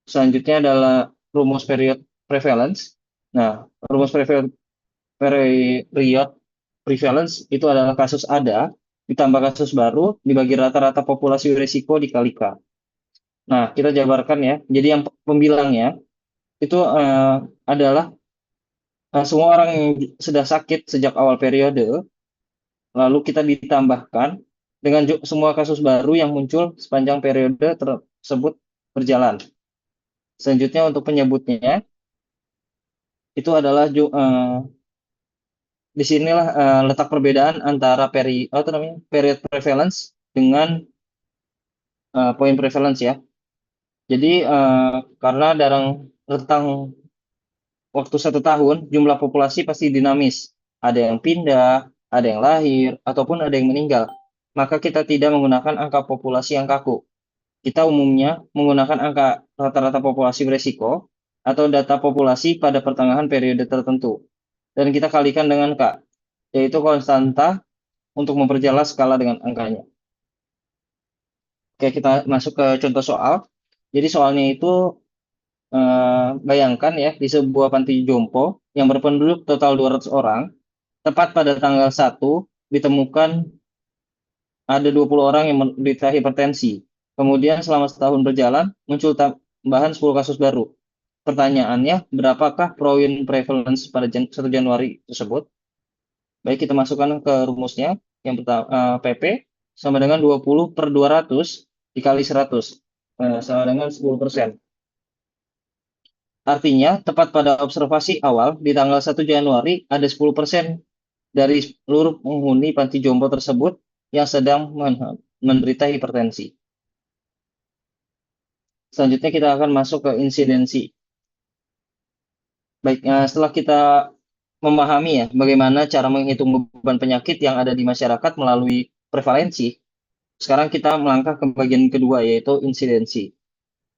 Selanjutnya adalah rumus period prevalence. Nah, rumus period prevalence itu adalah kasus ada ditambah kasus baru dibagi rata-rata populasi risiko dikali K. Nah, kita jabarkan ya. Jadi yang pembilangnya itu adalah semua orang yang sudah sakit sejak awal periode, lalu kita ditambahkan dengan semua kasus baru yang muncul sepanjang periode tersebut berjalan. Selanjutnya untuk penyebutnya, itu adalah di sinilah letak perbedaan antara period prevalence dengan point prevalence ya. Jadi karena dalam rentang waktu 1 tahun jumlah populasi pasti dinamis. Ada yang pindah, ada yang lahir, ataupun ada yang meninggal. Maka kita tidak menggunakan angka populasi yang kaku. Kita umumnya menggunakan angka rata-rata populasi beresiko atau data populasi pada pertengahan periode tertentu. Dan kita kalikan dengan K, yaitu konstanta untuk memperjelas skala dengan angkanya. Oke, kita masuk ke contoh soal. Jadi soalnya itu bayangkan ya, di sebuah panti jompo yang berpenduduk total 200 orang, tepat pada tanggal 1 ditemukan ada 20 orang yang menderita hipertensi. Kemudian selama setahun berjalan, muncul tambahan 10 kasus baru. Pertanyaannya, berapakah point prevalence pada 1 Januari tersebut? Baik, kita masukkan ke rumusnya. Yang pertama, PP sama dengan 20/200 dikali 100, sama dengan 10%. Artinya, tepat pada observasi awal, di tanggal 1 Januari, ada 10% dari seluruh penghuni panti jompo tersebut yang sedang menderita hipertensi. Selanjutnya kita akan masuk ke insidensi. Baik, setelah kita memahami ya bagaimana cara menghitung beban penyakit yang ada di masyarakat melalui prevalensi, sekarang kita melangkah ke bagian kedua, yaitu insidensi.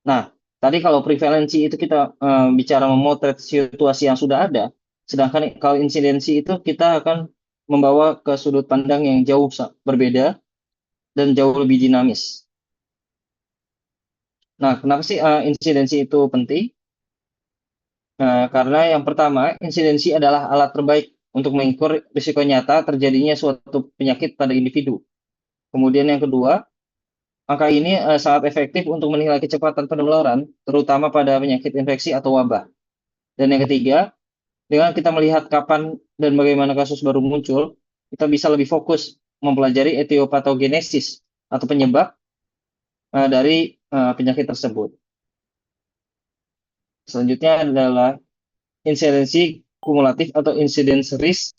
Nah, tadi kalau prevalensi itu kita bicara memotret situasi yang sudah ada, sedangkan kalau insidensi itu kita akan membawa ke sudut pandang yang jauh berbeda dan jauh lebih dinamis. Nah, kenapa sih insidensi itu penting? Karena yang pertama, insidensi adalah alat terbaik untuk mengukur risiko nyata terjadinya suatu penyakit pada individu. Kemudian yang kedua, angka ini sangat efektif untuk menilai kecepatan penularan, terutama pada penyakit infeksi atau wabah. Dan yang ketiga, dengan kita melihat kapan dan bagaimana kasus baru muncul, kita bisa lebih fokus mempelajari etiopatogenesis atau penyebab dari penyakit tersebut. Selanjutnya adalah insidensi kumulatif atau incidence risk.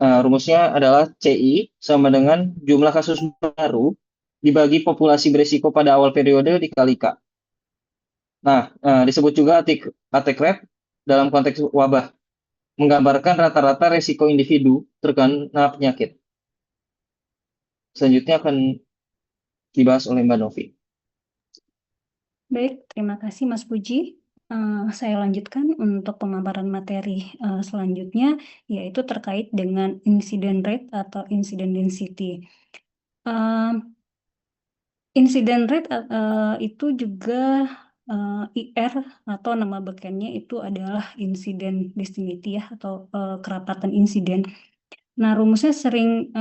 Rumusnya adalah CI sama dengan jumlah kasus baru dibagi populasi berisiko pada awal periode dikali K. Nah, disebut juga attack rate dalam konteks wabah, menggambarkan rata-rata risiko individu terkena penyakit. Selanjutnya akan dibahas oleh Mbak Novi.
Baik, terima kasih Mas Puji. Saya lanjutkan untuk pemaparan materi selanjutnya, yaitu terkait dengan incident rate atau incident density. Incident rate itu juga IR atau nama bekennya itu adalah incident density ya, atau kerapatan insiden. Nah, rumusnya sering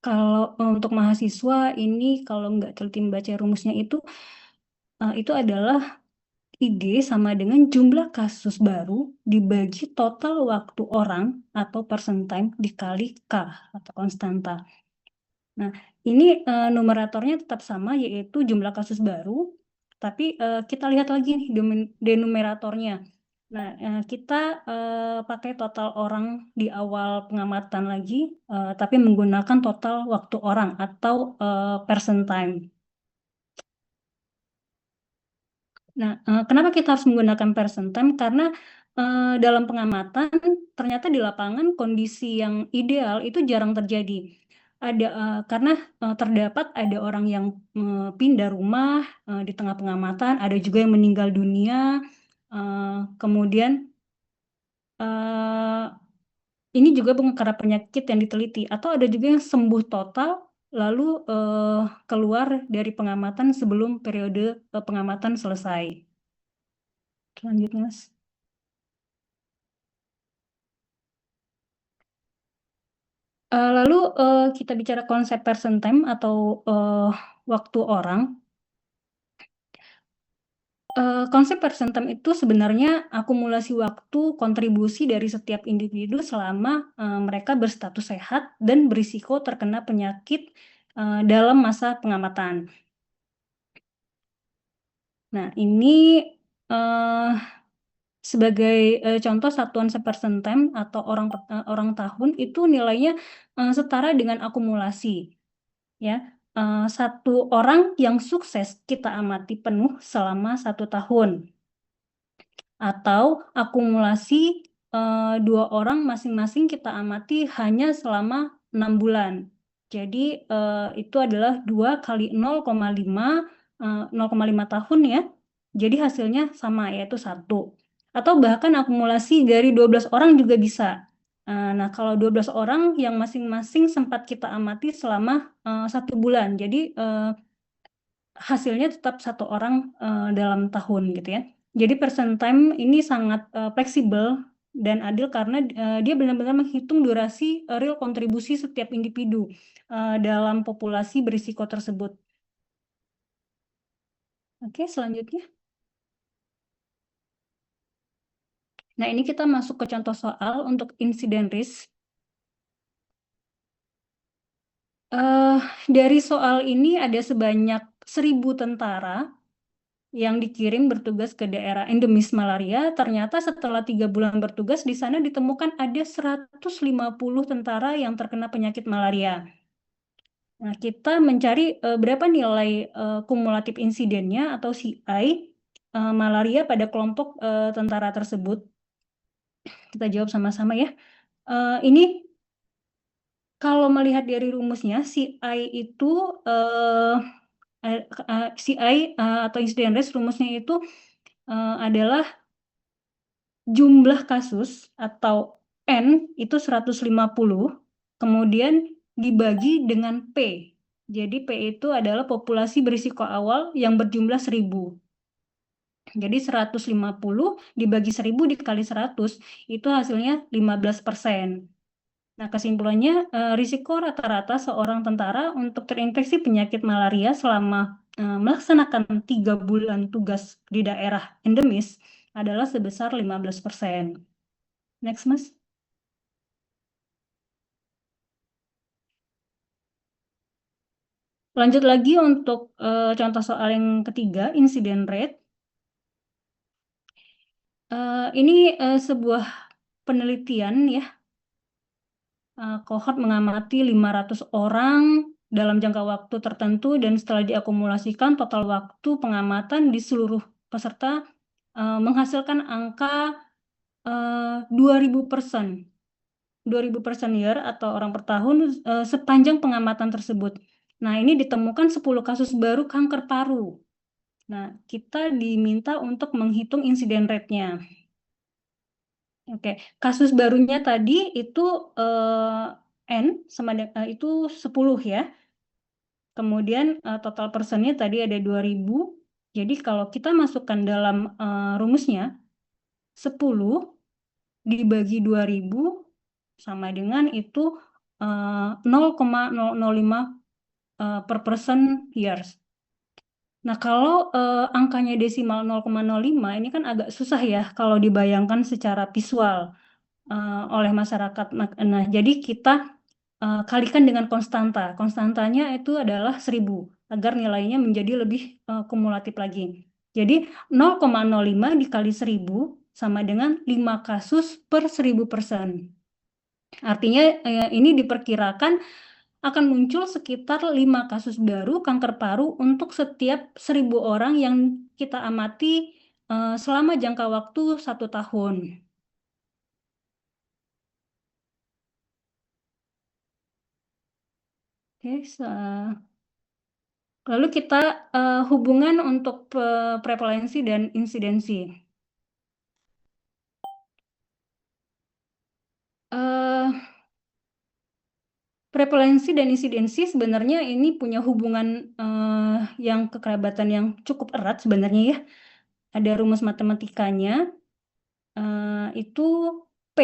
kalau untuk mahasiswa ini kalau nggak teliti membaca rumusnya itu adalah IG sama dengan jumlah kasus baru dibagi total waktu orang atau percent time dikali K atau konstanta. Nah, ini numeratornya tetap sama, yaitu jumlah kasus baru, tapi kita lihat lagi nih denumeratornya. Nah, kita pakai total orang di awal pengamatan lagi, tapi menggunakan total waktu orang atau percent time. Nah, kenapa kita harus menggunakan percent time? Karena dalam pengamatan ternyata di lapangan kondisi yang ideal itu jarang terjadi. Karena terdapat ada orang yang pindah rumah di tengah pengamatan, ada juga yang meninggal dunia, kemudian ini juga bukan karena penyakit yang diteliti, atau ada juga yang sembuh total lalu keluar dari pengamatan sebelum periode pengamatan selesai. Selanjutnya, Mas. Lalu kita bicara konsep percent time atau waktu orang. Konsep percent time itu sebenarnya akumulasi waktu kontribusi dari setiap individu selama mereka berstatus sehat dan berisiko terkena penyakit dalam masa pengamatan. Nah, ini Sebagai contoh satuan sepersentem atau orang tahun itu nilainya setara dengan akumulasi. Ya, satu orang yang sukses kita amati penuh selama 1 tahun, atau akumulasi 2 orang masing-masing kita amati hanya selama 6 bulan. Jadi itu adalah 2 kali 0,5 tahun ya. Jadi hasilnya sama, yaitu 1. Atau bahkan akumulasi dari 12 orang juga bisa. Nah, kalau 12 orang yang masing-masing sempat kita amati selama 1 bulan. Jadi hasilnya tetap 1 orang dalam tahun gitu ya. Jadi percentile ini sangat fleksibel dan adil karena dia benar-benar menghitung durasi real kontribusi setiap individu dalam populasi berisiko tersebut. Oke, selanjutnya. Nah, ini kita masuk ke contoh soal untuk incident risk. Dari soal ini ada sebanyak 1.000 tentara yang dikirim bertugas ke daerah endemis malaria. Ternyata setelah 3 bulan bertugas di sana ditemukan ada 150 tentara yang terkena penyakit malaria. Nah, kita mencari berapa nilai kumulatif insidennya atau CI malaria pada kelompok tentara tersebut. Kita jawab sama-sama ya. Ini kalau melihat dari rumusnya, CI itu CI atau incident rate rumusnya itu adalah jumlah kasus atau N itu 150, kemudian dibagi dengan P. Jadi P itu adalah populasi berisiko awal yang berjumlah 1.000. Jadi 150 dibagi 1.000 dikali 100 itu hasilnya 15%. Nah, kesimpulannya risiko rata-rata seorang tentara untuk terinfeksi penyakit malaria selama melaksanakan 3 bulan tugas di daerah endemis adalah sebesar 15%. Next, Mas. Lanjut lagi untuk contoh soal yang ketiga, incident rate. Ini sebuah penelitian ya. Kohort mengamati 500 orang dalam jangka waktu tertentu dan setelah diakumulasikan total waktu pengamatan di seluruh peserta menghasilkan angka 2.000%. 2.000 person year atau orang per tahun sepanjang pengamatan tersebut. Nah, ini ditemukan 10 kasus baru kanker paru. Nah, kita diminta untuk menghitung insiden rate-nya. Oke, kasus barunya tadi itu N sama itu 10 ya. Kemudian total personnya tadi ada 2.000. Jadi kalau kita masukkan dalam rumusnya 10 dibagi 2.000 sama dengan itu 0,005 per person years. Nah, kalau angkanya desimal 0,05 ini kan agak susah ya kalau dibayangkan secara visual oleh masyarakat. Nah, jadi kita kalikan dengan konstanta. Konstantanya itu adalah 1.000 agar nilainya menjadi lebih kumulatif lagi. Jadi 0,05 dikali 1.000 sama dengan 5 kasus per 1.000 person. Artinya ini diperkirakan akan muncul sekitar 5 kasus baru kanker paru untuk setiap 1.000 orang yang kita amati selama jangka waktu 1 tahun. Oke, lalu kita hubungan untuk prevalensi dan insidensi. Prevalensi dan insidensi sebenarnya ini punya hubungan yang kekerabatan yang cukup erat sebenarnya ya. Ada rumus matematikanya, itu P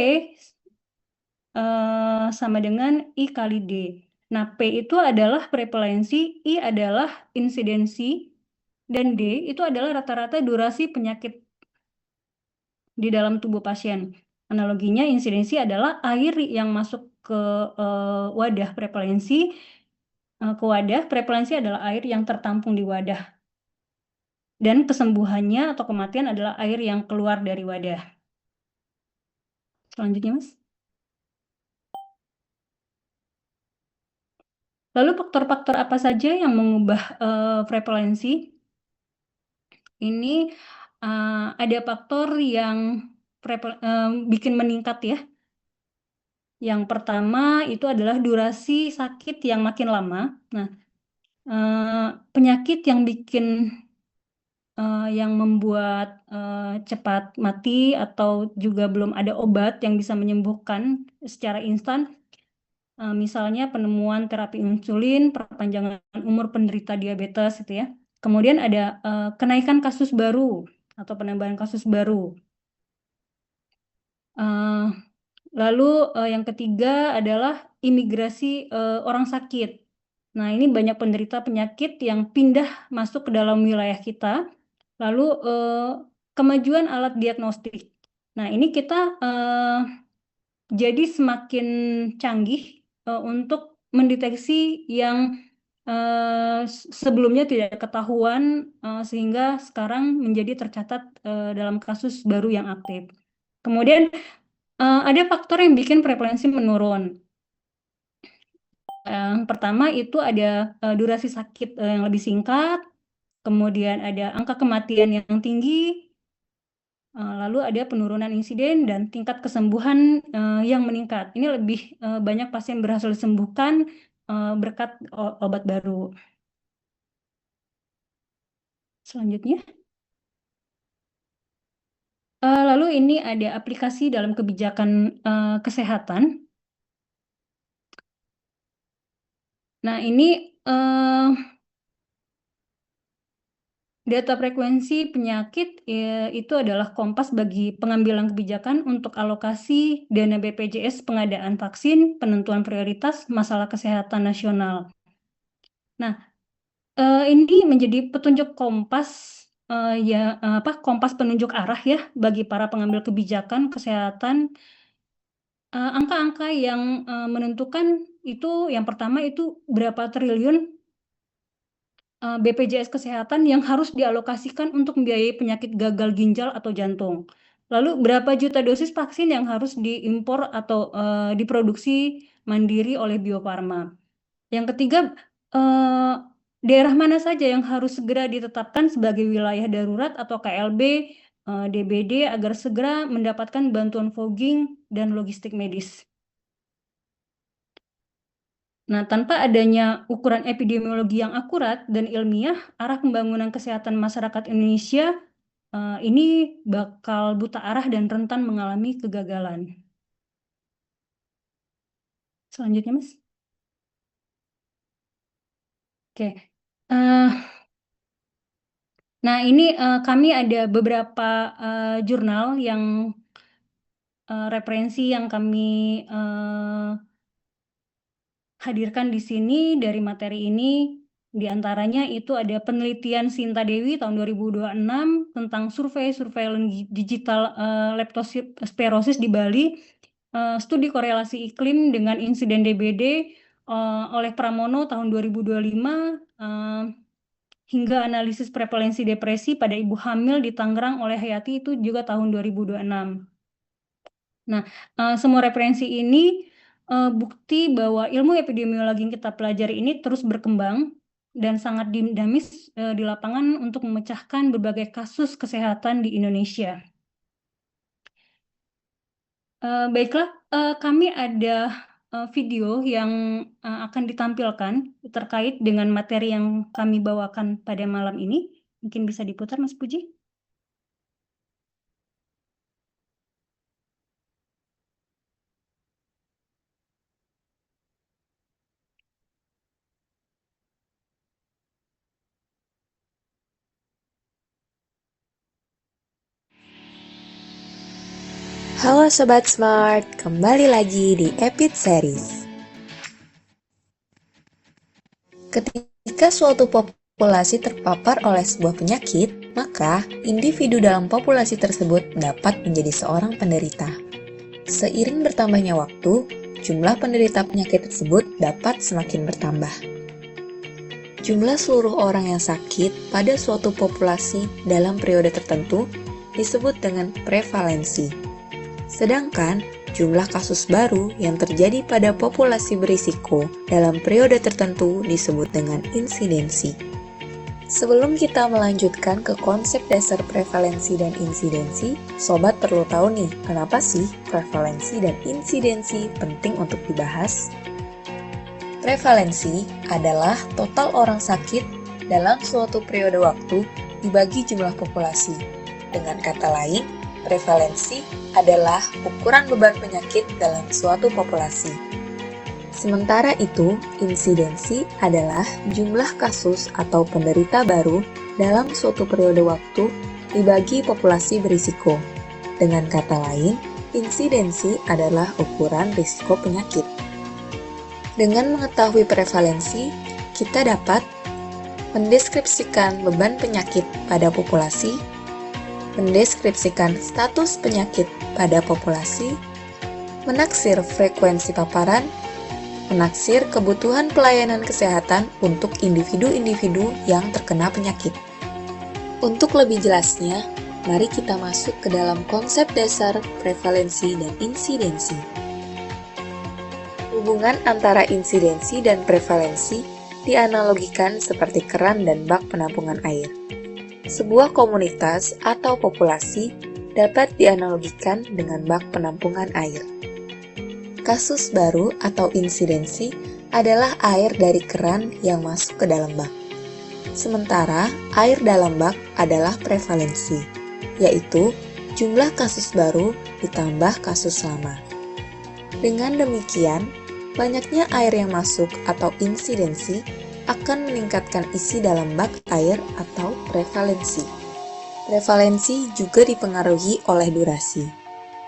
sama dengan I kali D. Nah, P itu adalah prevalensi, I adalah insidensi, dan D itu adalah rata-rata durasi penyakit di dalam tubuh pasien. Analoginya, insidensi adalah air yang masuk ke wadah prevalensi, ke wadah, prevalensi adalah air yang tertampung di wadah. dan kesembuhannya atau kematian adalah air yang keluar dari wadah. Selanjutnya, Mas. Lalu faktor-faktor apa saja yang mengubah prevalensi? Ini ada faktor yang bikin meningkat ya. Yang pertama itu adalah durasi sakit yang makin lama. Nah, penyakit yang yang membuat cepat mati atau juga belum ada obat yang bisa menyembuhkan secara instan. Misalnya penemuan terapi insulin, perpanjangan umur penderita diabetes gitu ya. Kemudian ada kenaikan kasus baru atau penambahan kasus baru. Lalu yang ketiga adalah imigrasi orang sakit. Nah, ini banyak penderita penyakit yang pindah masuk ke dalam wilayah kita. Lalu kemajuan alat diagnostik. Nah, ini kita jadi semakin canggih untuk mendeteksi yang sebelumnya tidak ketahuan sehingga sekarang menjadi tercatat dalam kasus baru yang aktif. Kemudian ada faktor yang bikin prevalensi menurun. Yang pertama itu ada durasi sakit yang lebih singkat, kemudian ada angka kematian yang tinggi, lalu ada penurunan insiden dan tingkat kesembuhan yang meningkat. Ini lebih banyak pasien berhasil disembuhkan berkat obat baru. Selanjutnya. Lalu ini ada aplikasi dalam kebijakan kesehatan. Nah, ini data frekuensi penyakit itu adalah kompas bagi pengambilan kebijakan untuk alokasi dana BPJS pengadaan vaksin, penentuan prioritas masalah kesehatan nasional. Nah, ini menjadi petunjuk kompas kompas penunjuk arah ya bagi para pengambil kebijakan kesehatan. Angka-angka yang menentukan itu yang pertama itu berapa triliun BPJS Kesehatan yang harus dialokasikan untuk membiayai penyakit gagal ginjal atau jantung. Lalu berapa juta dosis vaksin yang harus diimpor atau diproduksi mandiri oleh Bio Farma. Yang ketiga, daerah mana saja yang harus segera ditetapkan sebagai wilayah darurat atau KLB, DBD agar segera mendapatkan bantuan fogging dan logistik medis. Nah, tanpa adanya ukuran epidemiologi yang akurat dan ilmiah, arah pembangunan kesehatan masyarakat Indonesia ini bakal buta arah dan rentan mengalami kegagalan. Selanjutnya, Mas. Oke. Nah, ini kami ada beberapa jurnal yang referensi yang kami hadirkan di sini dari materi ini. Di antaranya itu ada penelitian Sinta Dewi tahun 2026 tentang survei surveillance digital leptospirosis di Bali, studi korelasi iklim dengan insiden DBD oleh Pramono tahun 2025, hingga analisis prevalensi depresi pada ibu hamil di Tangerang oleh Hayati itu juga tahun 2026. Nah, semua referensi ini bukti bahwa ilmu epidemiologi yang kita pelajari ini terus berkembang dan sangat dinamis di lapangan untuk memecahkan berbagai kasus kesehatan di Indonesia. Baiklah, kami ada video yang akan ditampilkan terkait dengan materi yang kami bawakan pada malam ini. Mungkin bisa diputar, Mas Puji.
Halo Sobat Smart, kembali lagi di Epid Series. Ketika suatu populasi terpapar oleh sebuah penyakit, maka individu dalam populasi tersebut dapat menjadi seorang penderita. Seiring bertambahnya waktu, jumlah penderita penyakit tersebut dapat semakin bertambah. Jumlah seluruh orang yang sakit pada suatu populasi dalam periode tertentu disebut dengan prevalensi. Sedangkan jumlah kasus baru yang terjadi pada populasi berisiko dalam periode tertentu disebut dengan insidensi. Sebelum kita melanjutkan ke konsep dasar prevalensi dan insidensi, sobat perlu tahu nih, kenapa sih prevalensi dan insidensi penting untuk dibahas? Prevalensi adalah total orang sakit dalam suatu periode waktu dibagi jumlah populasi. Dengan kata lain, prevalensi adalah ukuran beban penyakit dalam suatu populasi. Sementara itu, insidensi adalah jumlah kasus atau penderita baru dalam suatu periode waktu dibagi populasi berisiko. Dengan kata lain, insidensi adalah ukuran risiko penyakit. Dengan mengetahui prevalensi, kita dapat mendeskripsikan beban penyakit pada populasi, mendeskripsikan status penyakit pada populasi, menaksir frekuensi paparan, menaksir kebutuhan pelayanan kesehatan untuk individu-individu yang terkena penyakit. Untuk lebih jelasnya, mari kita masuk ke dalam konsep dasar prevalensi dan insidensi. Hubungan antara insidensi dan prevalensi dianalogikan seperti keran dan bak penampungan air. Sebuah komunitas atau populasi dapat dianalogikan dengan bak penampungan air. Kasus baru atau insidensi adalah air dari keran yang masuk ke dalam bak. Sementara air dalam bak adalah prevalensi, yaitu jumlah kasus baru ditambah kasus lama. Dengan demikian, banyaknya air yang masuk atau insidensi akan meningkatkan isi dalam bak air atau prevalensi. Prevalensi juga dipengaruhi oleh durasi.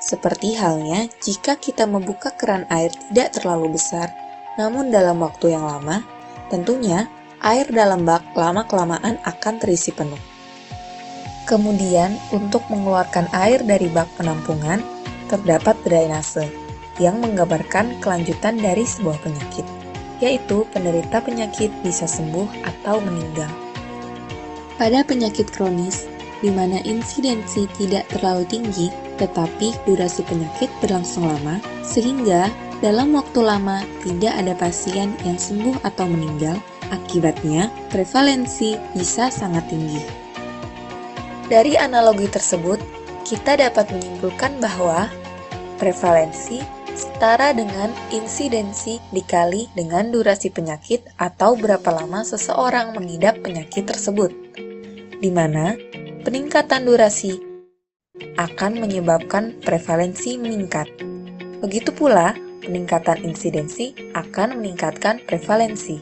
Seperti halnya jika kita membuka keran air tidak terlalu besar, namun dalam waktu yang lama, tentunya air dalam bak lama-kelamaan akan terisi penuh. Kemudian, untuk mengeluarkan air dari bak penampungan, terdapat drainase, yang menggambarkan kelanjutan dari sebuah penyakit, yaitu penderita penyakit bisa sembuh atau meninggal. Pada penyakit kronis, di mana insidensi tidak terlalu tinggi, tetapi durasi penyakit berlangsung lama, sehingga dalam waktu lama tidak ada pasien yang sembuh atau meninggal, akibatnya prevalensi bisa sangat tinggi. Dari analogi tersebut, kita dapat menyimpulkan bahwa prevalensi setara dengan insidensi dikali dengan durasi penyakit atau berapa lama seseorang mengidap penyakit tersebut, di mana peningkatan durasi akan menyebabkan prevalensi meningkat. Begitu pula, peningkatan insidensi akan meningkatkan prevalensi.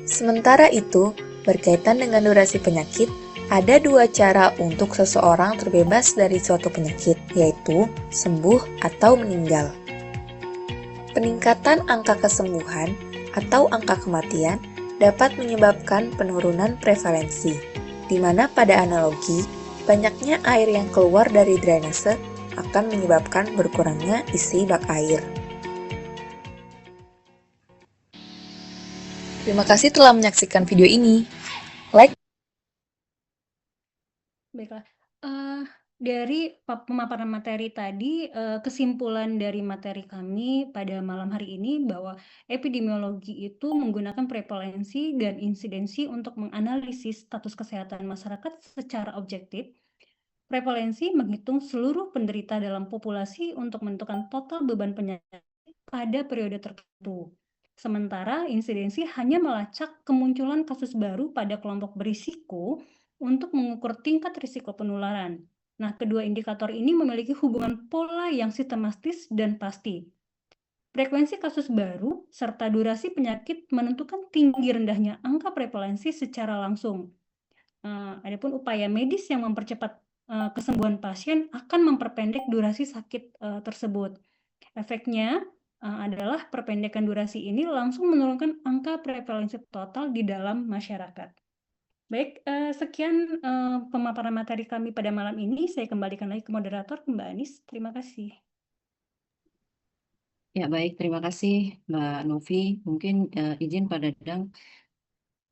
Sementara itu, berkaitan dengan durasi penyakit, ada dua cara untuk seseorang terbebas dari suatu penyakit, yaitu sembuh atau meninggal. Peningkatan angka kesembuhan atau angka kematian dapat menyebabkan penurunan prevalensi, di mana pada analogi, banyaknya air yang keluar dari drainase akan menyebabkan berkurangnya isi bak air. Terima kasih telah menyaksikan video ini. Like.
Baiklah, dari pemaparan materi tadi, kesimpulan dari materi kami pada malam hari ini bahwa epidemiologi itu menggunakan prevalensi dan insidensi untuk menganalisis status kesehatan masyarakat secara objektif. Prevalensi menghitung seluruh penderita dalam populasi untuk menentukan total beban penyakit pada periode tertentu. Sementara insidensi hanya melacak kemunculan kasus baru pada kelompok berisiko untuk mengukur tingkat risiko penularan. Nah, kedua indikator ini memiliki hubungan pola yang sistematis dan pasti. Frekuensi kasus baru serta durasi penyakit menentukan tinggi rendahnya angka prevalensi secara langsung. Adapun upaya medis yang mempercepat kesembuhan pasien akan memperpendek durasi sakit tersebut. Efeknya adalah perpendekan durasi ini langsung menurunkan angka prevalensi total di dalam masyarakat. Baik, sekian pemaparan materi kami pada malam ini. Saya kembalikan lagi ke moderator, Mbak Anis. Terima kasih.
Ya baik, terima kasih Mbak Novi. Mungkin izin Pak Dadang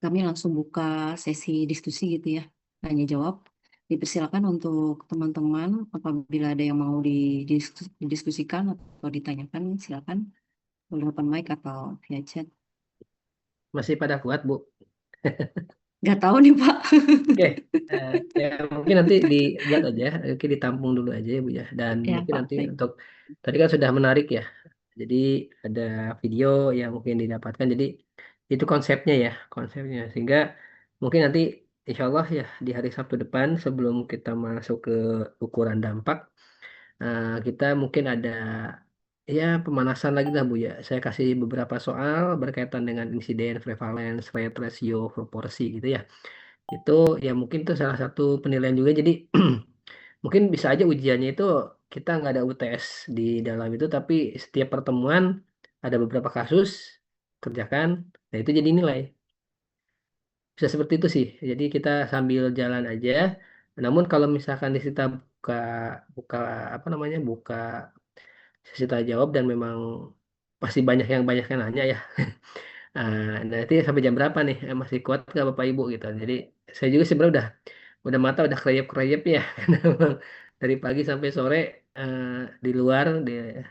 kami langsung buka sesi diskusi gitu ya, tanya jawab. Dipersilakan untuk teman-teman apabila ada yang mau didiskusikan atau ditanyakan, silakan boleh open mic atau via chat.
Masih pada kuat, Bu?
Gak tahu nih Pak.
Oke, ya mungkin nanti dibuat aja, oke ditampung dulu aja ya Bu ya. Dan
Ya
mungkin
Pak,
nanti
baik.
untuk tadi kan sudah menarik ya. Jadi ada video yang mungkin didapatkan. Jadi itu konsepnya. Sehingga mungkin nanti insya Allah ya di hari Sabtu depan sebelum kita masuk ke ukuran dampak, kita mungkin ada ya pemanasan lagi lah Bu ya. Saya kasih beberapa soal berkaitan dengan insiden, prevalence, rate, ratio, proporsi gitu ya. Itu ya mungkin itu salah satu penilaian juga. Jadi mungkin bisa aja ujiannya itu kita nggak ada UTS di dalam itu, tapi setiap pertemuan ada beberapa kasus kerjakan, nah itu jadi nilai. Bisa seperti itu sih. Jadi kita sambil jalan aja. Namun kalau misalkan di kita buka buka apa namanya buka sesi tanya jawab dan memang pasti banyak yang nanya ya. Nah itu sampai jam berapa nih? Masih kuat nggak Bapak Ibu gitu. Jadi saya juga sebenarnya udah mata udah kreyep-kreyep ya karena memang dari pagi sampai sore eh, di luar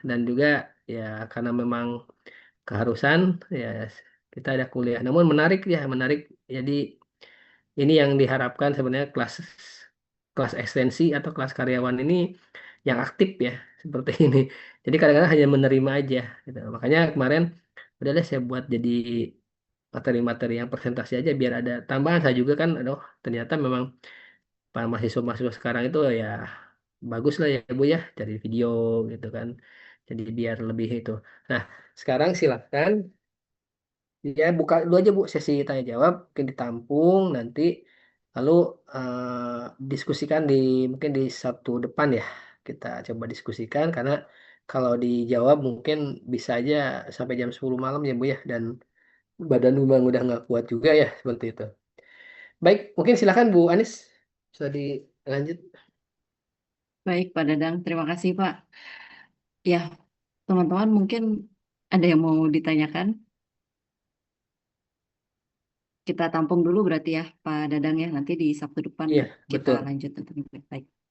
dan juga ya karena memang keharusan ya kita ada kuliah. Namun menarik. Jadi ini yang diharapkan sebenarnya kelas kelas ekstensi atau kelas karyawan ini yang aktif ya seperti ini. Jadi kadang-kadang hanya menerima aja gitu. Makanya kemarin udah deh saya buat jadi materi-materi yang presentasi aja biar ada tambahan. Saya juga kan aduh ternyata memang para mahasiswa-mahasiswa sekarang itu ya bagus lah ya Bu ya cari video gitu kan. Jadi biar lebih itu. Nah, sekarang silakan ya buka dulu aja Bu sesi tanya jawab mungkin ditampung nanti lalu diskusikan mungkin di Sabtu depan ya. Kita coba diskusikan karena kalau dijawab mungkin bisa aja sampai jam 10 malam ya Bu ya dan badan memang udah nggak kuat juga ya seperti itu. Baik, mungkin silakan Bu Anis bisa dilanjut.
Baik Pak Dadang, terima kasih Pak. Ya, teman-teman mungkin ada yang mau ditanyakan. Kita tampung dulu berarti ya Pak Dadang ya. Nanti di Sabtu depan
Iya,
kita
betul.
lanjut. Baik.